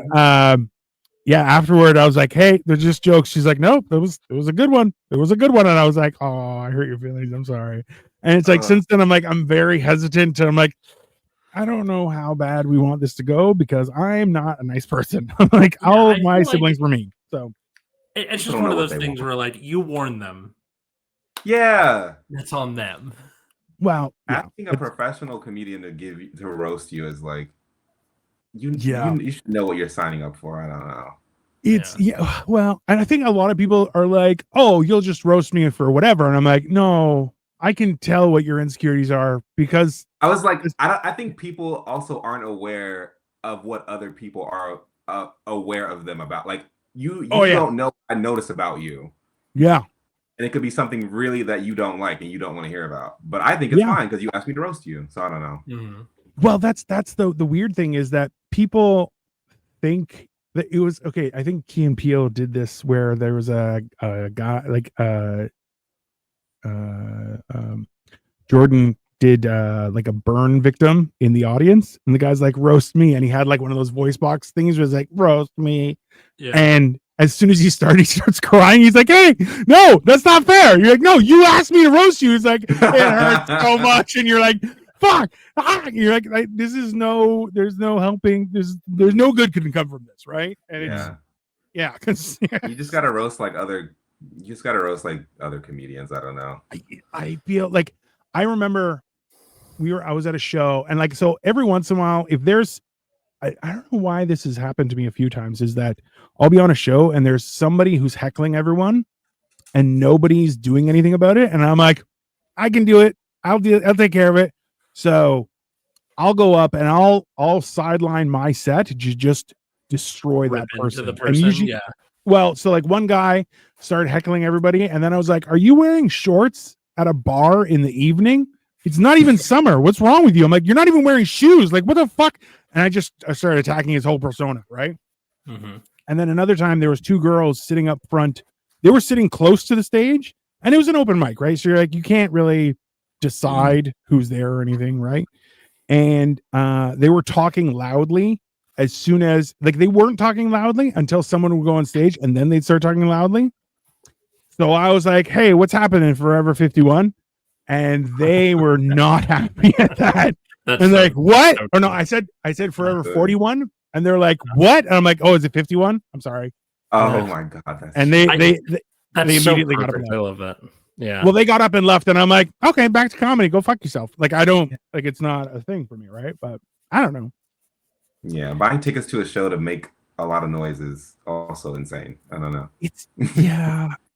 Speaker 2: afterward, I was like, hey, they're just jokes. She's like, nope, it was a good one. It was a good one. And I was like, oh, I hurt your feelings. I'm sorry. And it's like, since then, I'm like, I'm very hesitant. I'm like, I don't know how bad we want this to go because I'm not a nice person. I'm like, all of my siblings were mean. So
Speaker 1: it's just one of those things where like you warn them.
Speaker 3: Yeah.
Speaker 1: That's on them.
Speaker 2: Well,
Speaker 3: asking a professional comedian to roast you is like, you should know what you're signing up for. I don't know.
Speaker 2: Well, and I think a lot of people are like, oh, you'll just roast me for whatever. And I'm like, no, I can tell what your insecurities are because
Speaker 3: I was like, I think people also aren't aware of what other people are aware of them about. Like you don't know what I notice about you.
Speaker 2: Yeah.
Speaker 3: And it could be something really that you don't like and you don't want to hear about. But I think it's fine because you asked me to roast you. So I don't know.
Speaker 2: Mm-hmm. Well, that's the weird thing is that people think It was okay. I think Key and Peele did this where there was a guy like Jordan did like a burn victim in the audience, and the guy's like roast me, and he had like one of those voice box things where it's like roast me,
Speaker 1: Yeah.
Speaker 2: and as soon as he starts crying, he's like, "Hey, no, that's not fair." You're like, "No, you asked me to roast you." It's like it hurts so much, and you're like, "Fuck!" You're like, "This is there's no helping. There's no good can come from this, right?" And
Speaker 3: Yeah.
Speaker 2: because
Speaker 3: You just gotta roast like other. You just gotta roast like other comedians. I don't know.
Speaker 2: I feel like I remember I was at a show, and like so every once in a while, if there's I don't know why this has happened to me a few times, is that I'll be on a show and there's somebody who's heckling everyone and nobody's doing anything about it. And I'm like, I can do it. I'll take care of it. So I'll go up and I'll sideline my set to just destroy that person. And usually,
Speaker 1: yeah.
Speaker 2: well, so like one guy started heckling everybody, and then I was like, "Are you wearing shorts at a bar in the evening? It's not even summer. What's wrong with you?" I'm like, "You're not even wearing shoes. Like, what the fuck?" And I started attacking his whole persona, right?
Speaker 1: Mm-hmm.
Speaker 2: And then another time there was two girls sitting up front. They were sitting close to the stage, and it was an open mic, right? So you're like, you can't really decide who's there or anything, right? And they were talking loudly as soon as, like, they weren't talking loudly until someone would go on stage, and then they'd start talking loudly. So I was like, "Hey, what's happening, Forever 51?" And they were not happy at that.
Speaker 1: That's
Speaker 2: and
Speaker 1: so,
Speaker 2: like, "What?"
Speaker 1: so
Speaker 2: Or no, I said Forever 41, and they're like, "What?" And I'm like, "Oh, is it 51? I'm sorry."
Speaker 3: Oh my god! That's
Speaker 2: And they
Speaker 1: that's so
Speaker 2: immediately got up
Speaker 1: perfect.
Speaker 2: and
Speaker 1: I
Speaker 2: left.
Speaker 1: love that. Yeah.
Speaker 2: Well, they got up and left, and I'm like, "Okay, back to comedy. Go fuck yourself." Like, I don't like, it's not a thing for me, right? But I don't know.
Speaker 3: Yeah, buying tickets to a show to make a lot of noise is also insane. I don't know.
Speaker 2: It's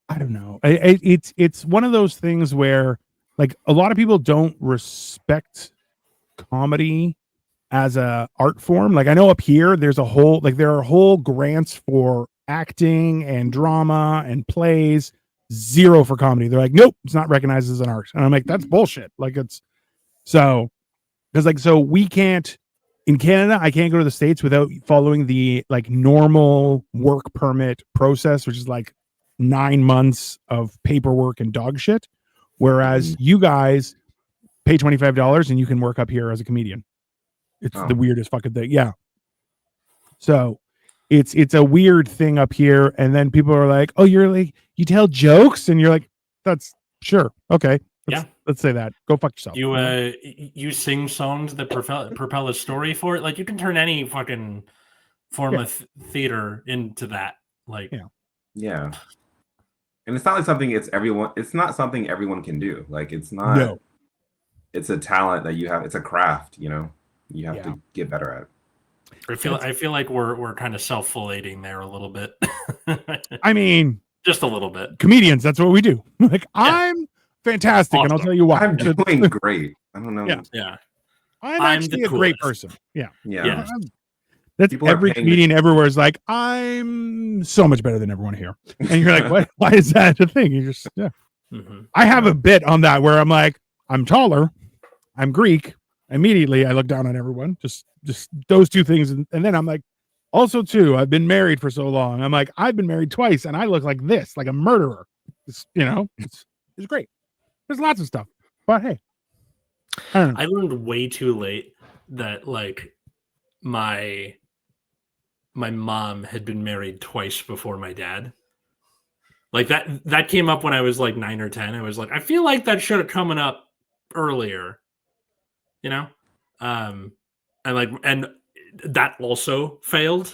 Speaker 2: I don't know. It's one of those things where like a lot of people don't respect comedy as a art form. Like I know up here there are whole grants for acting and drama and plays, zero for comedy. They're like, "Nope, it's not recognized as an art." And I'm like, "That's bullshit." Like it's so because like so we can't in Canada, I can't go to the States without following the like normal work permit process, which is like 9 months of paperwork and dog shit. Whereas you guys pay $25 and you can work up here as a comedian. It's the weirdest fucking thing. Yeah. So it's a weird thing up here. And then people are like, "Oh, you're like, you tell jokes?" And you're like, "That's sure. Okay. Let's say that. Go fuck yourself."
Speaker 1: You sing songs that propel a story for it. Like you can turn any fucking form of theater into that. Like
Speaker 3: yeah. And it's not like something it's not something everyone can do. Like it's not
Speaker 2: No.
Speaker 3: It's a talent that you have. It's a craft, you know. You have to get better at it.
Speaker 1: I feel like we're kind of self-folating there a little bit.
Speaker 2: I mean,
Speaker 1: just a little bit.
Speaker 2: Comedians, that's what we do. Like I'm fantastic,
Speaker 1: awesome.
Speaker 2: And I'll tell you why.
Speaker 3: I'm doing great. I don't know.
Speaker 1: Yeah.
Speaker 2: I'm actually a great person. Yeah. That's
Speaker 3: People
Speaker 2: every comedian everywhere is like, "I'm so much better than everyone here." And you're like, "What? Why is that a thing?" You just I have a bit on that where I'm like, "I'm taller, I'm Greek." Immediately I look down on everyone. Just those two things. And then I'm like, also too, I've been married for so long. I'm like, I've been married twice and I look like this, like a murderer. It's great. There's lots of stuff. But hey.
Speaker 1: I learned way too late that like my mom had been married twice before my dad. Like that came up when I was like 9 or 10. I was like, I feel like that should have coming up earlier. You know? And that also failed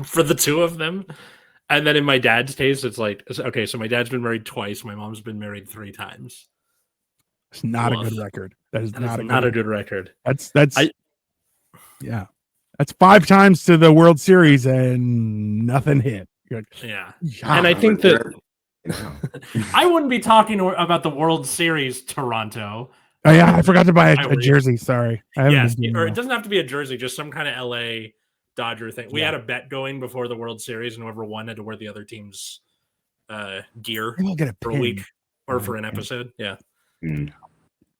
Speaker 1: for the two of them. And then in my dad's case, it's like, okay, so my dad's been married twice. My mom's been married 3 times.
Speaker 2: It's not a good record. That is not
Speaker 1: a good record.
Speaker 2: That's 5 times to the World Series and nothing hit.
Speaker 1: Yeah. And I think that I wouldn't be talking about the World Series, Toronto.
Speaker 2: Oh yeah, I forgot to buy a jersey. Sorry.
Speaker 1: Yes, or it doesn't have to be a jersey, just some kind of LA Dodger thing. We had a bet going before the World Series, and whoever won had to wear the other team's gear for a week or for an episode. Yeah.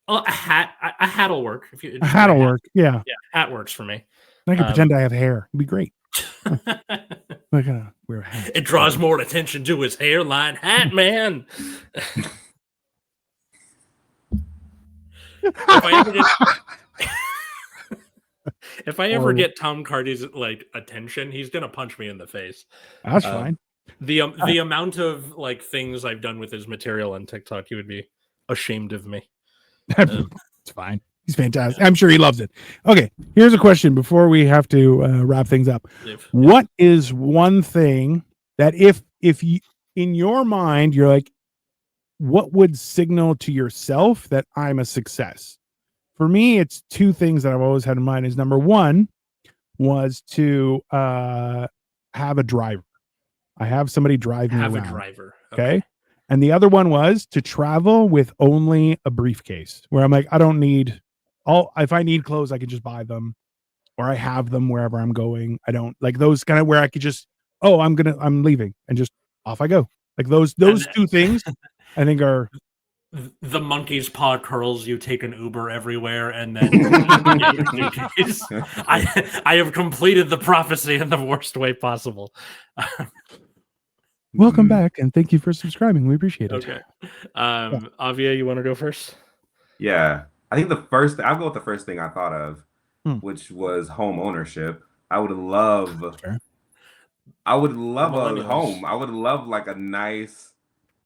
Speaker 1: Well, a hat'll work.
Speaker 2: A hat'll work. Yeah.
Speaker 1: Yeah, hat works for me.
Speaker 2: I can pretend I have hair. It'd be great. Like wear a hat.
Speaker 1: It draws more attention to his hairline. Hat man. If I ever get Tom Hardy's like attention, he's gonna punch me in the face.
Speaker 2: That's fine.
Speaker 1: The amount of like things I've done with his material on TikTok, he would be ashamed of me.
Speaker 2: It's fine. He's fantastic. I'm sure he loves it. Okay, here's a question before we have to wrap things up. What is one thing that if you in your mind you're like, what would signal to yourself that I'm a success? For me, it's two things that I've always had in mind. Is number one was to have a driver. I have somebody drive me around.
Speaker 1: A driver.
Speaker 2: Okay. And the other one was to travel with only a briefcase, where I'm like, I don't need if I need clothes, I can just buy them, or I have them wherever I'm going. I don't like those kind of where I could just, I'm leaving and just off I go. Like those two things I think are
Speaker 1: the monkey's paw curls. You take an Uber everywhere, and then I have completed the prophecy in the worst way possible.
Speaker 2: Welcome back, and thank you for subscribing. We appreciate it.
Speaker 1: Okay, Aughviee, you want to go first?
Speaker 3: Yeah, I think I'll go with the first thing I thought of, which was home ownership. I would love a home. I would love like a nice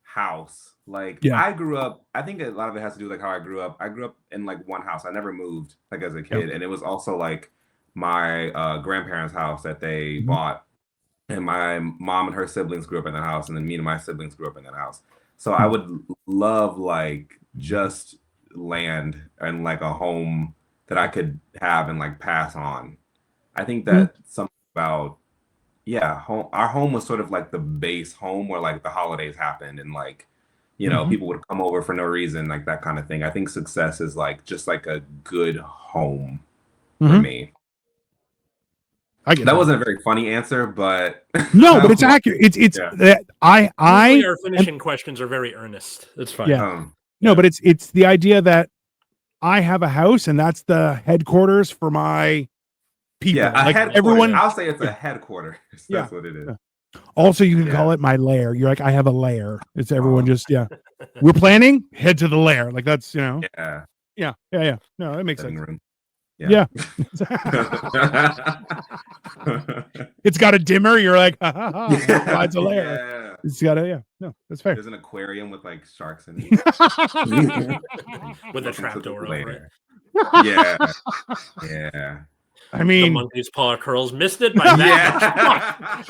Speaker 3: house. Like I grew up, I think a lot of it has to do with like how I grew up. I grew up in like one house. I never moved like as a kid. And it was also like my grandparents' house that they bought. And my mom and her siblings grew up in that house. And then me and my siblings grew up in that house. So I would love like just land and like a home that I could have and like pass on. I think that something about home. Our home was sort of like the base home where like the holidays happened and like people would come over for no reason, like that kind of thing. I think success is like just like a good home for me.
Speaker 2: I get
Speaker 3: that wasn't a very funny answer, but
Speaker 2: no, but it's accurate. It's
Speaker 1: our finishing questions are very earnest. It's fine.
Speaker 2: Yeah. No, but it's the idea that I have a house and that's the headquarters for my people.
Speaker 3: Yeah,
Speaker 2: like everyone.
Speaker 3: I'll say it's a headquarters. That's what it is.
Speaker 2: Also, you can call it my lair. You're like, I have a lair. It's everyone just we're planning, head to the lair. Like that's Yeah. No, that makes sense.
Speaker 3: Room.
Speaker 2: Yeah. It's got a dimmer. You're like, it's a lair.
Speaker 3: Yeah.
Speaker 2: It's got a No, that's fair.
Speaker 3: There's an aquarium with like sharks in it.
Speaker 1: With a trapdoor over it.
Speaker 3: Yeah.
Speaker 2: I mean,
Speaker 1: the monkey's paw curls missed it by that.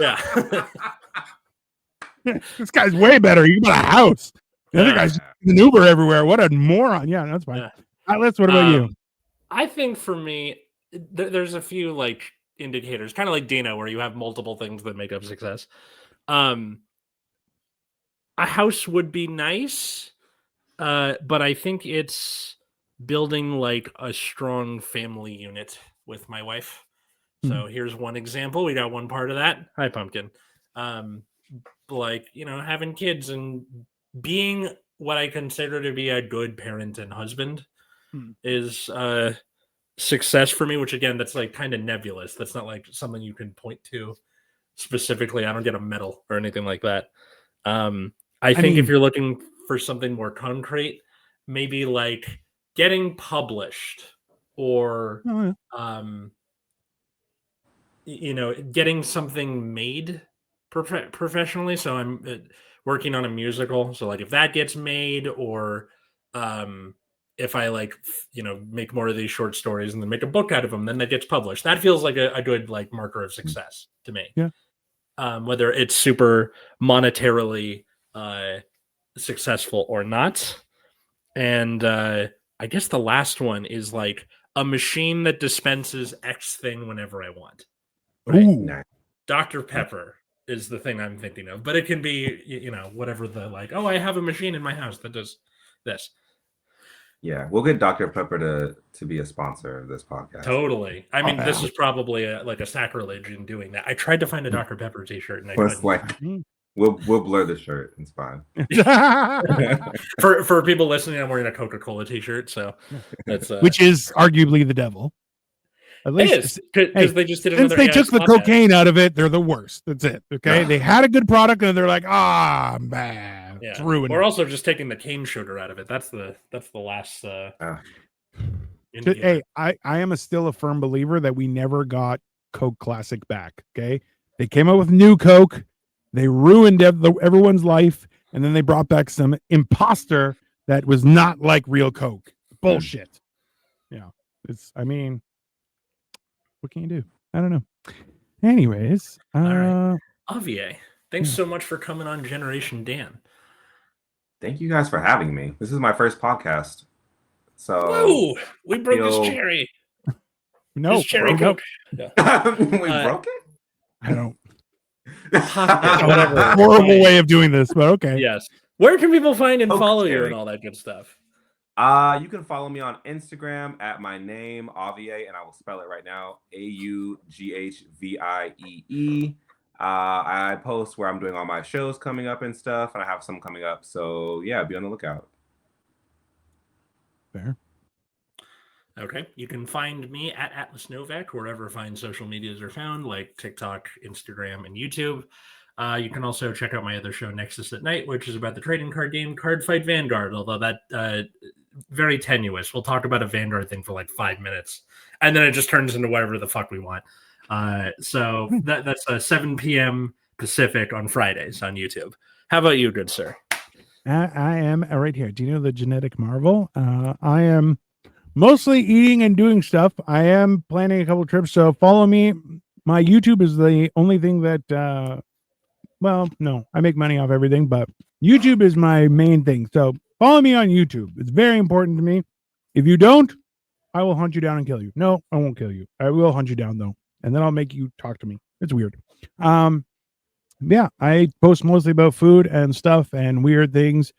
Speaker 2: Yeah. This guy's way better. You got a house. The other guy's an Uber everywhere. What a moron. Yeah, that's fine. What about you?
Speaker 1: I think for me, there's a few like indicators, kind of like Dino, where you have multiple things that make up success. A house would be nice, but I think it's building like a strong family unit with my wife. So here's one example. We got one part of that. Hi, Pumpkin. Like, having kids and being what I consider to be a good parent and husband is success for me, which again, that's like kind of nebulous. That's not like something you can point to specifically. I don't get a medal or anything like that. I think if you're looking for something more concrete, maybe like getting published or getting something made professionally. So I'm working on a musical, so like if that gets made, or if I like make more of these short stories and then make a book out of them, then that gets published. That feels like a good like marker of success to me. Whether it's super monetarily successful or not. And I guess the last one is like a machine that dispenses X thing whenever I want. Right? Dr. Pepper is the thing I'm thinking of, but it can be, whatever the like, I have a machine in my house that does this.
Speaker 3: Yeah, we'll get Dr. Pepper to be a sponsor of this podcast.
Speaker 1: Totally. I mean, this is probably like a sacrilege in doing that. I tried to find a Dr. Pepper t-shirt and I couldn't.
Speaker 3: We'll blur the shirt. It's fine.
Speaker 1: For people listening, I'm wearing a Coca-Cola t-shirt, so that's
Speaker 2: which is arguably the devil. At
Speaker 1: It
Speaker 2: least
Speaker 1: is because they just did
Speaker 2: since
Speaker 1: another
Speaker 2: they
Speaker 1: AI
Speaker 2: took the
Speaker 1: swap ad.
Speaker 2: cocaine out of it, they're the worst. That's it. Okay, they had a good product and they're like, man, it's
Speaker 1: Yeah.
Speaker 2: ruined.
Speaker 1: We're also just taking the cane sugar out of it. That's the last
Speaker 2: Hey, I am still a firm believer that we never got Coke Classic back. Okay, they came out with new Coke, they ruined everyone's life, and then they brought back some imposter that was not like real Coke. Bullshit. Yeah, I mean, what can you do? I don't know. Anyways,
Speaker 1: all right. Aughviee, thanks so much for coming on Generation Dan.
Speaker 3: Thank you guys for having me. This is my first podcast. So
Speaker 1: whoa, we broke his cherry.
Speaker 2: No,
Speaker 1: his cherry Coke.
Speaker 3: We broke it?
Speaker 2: I don't.
Speaker 1: Whatever.
Speaker 2: Horrible way of doing this, but okay.
Speaker 1: Yes. Where can people find and
Speaker 3: Coke
Speaker 1: follow you
Speaker 3: cherry.
Speaker 1: and all that good stuff?
Speaker 3: You can follow me on Instagram at my name, Aughviee, and I will spell it right now, AUGHVIEE. I post where I'm doing all my shows coming up and stuff, and I have some coming up. So yeah, be on the lookout.
Speaker 2: Fair.
Speaker 1: Okay. You can find me at Atlas Novack, wherever fine social medias are found, like TikTok, Instagram, and YouTube. You can also check out my other show, Nexus at Night, which is about the trading card game Card Fight Vanguard, although that very tenuous. We'll talk about a Vanguard thing for like 5 minutes, and then it just turns into whatever the fuck we want. So that's 7 p.m. Pacific on Fridays on YouTube. How about you, good sir?
Speaker 2: I am right here. Do you know the Genetic Marvel? I am mostly eating and doing stuff. I am planning a couple trips, so follow me. My YouTube is the only thing that, well, no, I make money off everything, but YouTube is my main thing. So follow me on YouTube. It's very important to me. If you don't, I will hunt you down and kill you. No, I won't kill you. I will hunt you down though, and then I'll make you talk to me. It's weird. Yeah, I post mostly about food and stuff and weird things.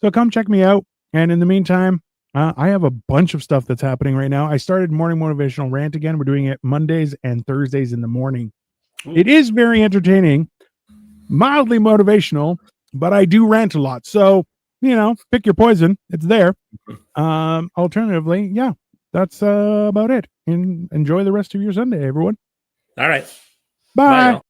Speaker 2: So come check me out. And in the meantime, I have a bunch of stuff that's happening right now. I started Morning Motivational Rant again. We're doing it Mondays and Thursdays in the morning. It is very entertaining, mildly motivational, but I do rant a lot. So, pick your poison. It's there. Alternatively, yeah, that's about it. And enjoy the rest of your Sunday, everyone.
Speaker 1: All right.
Speaker 2: Bye.
Speaker 1: Bye, y'all.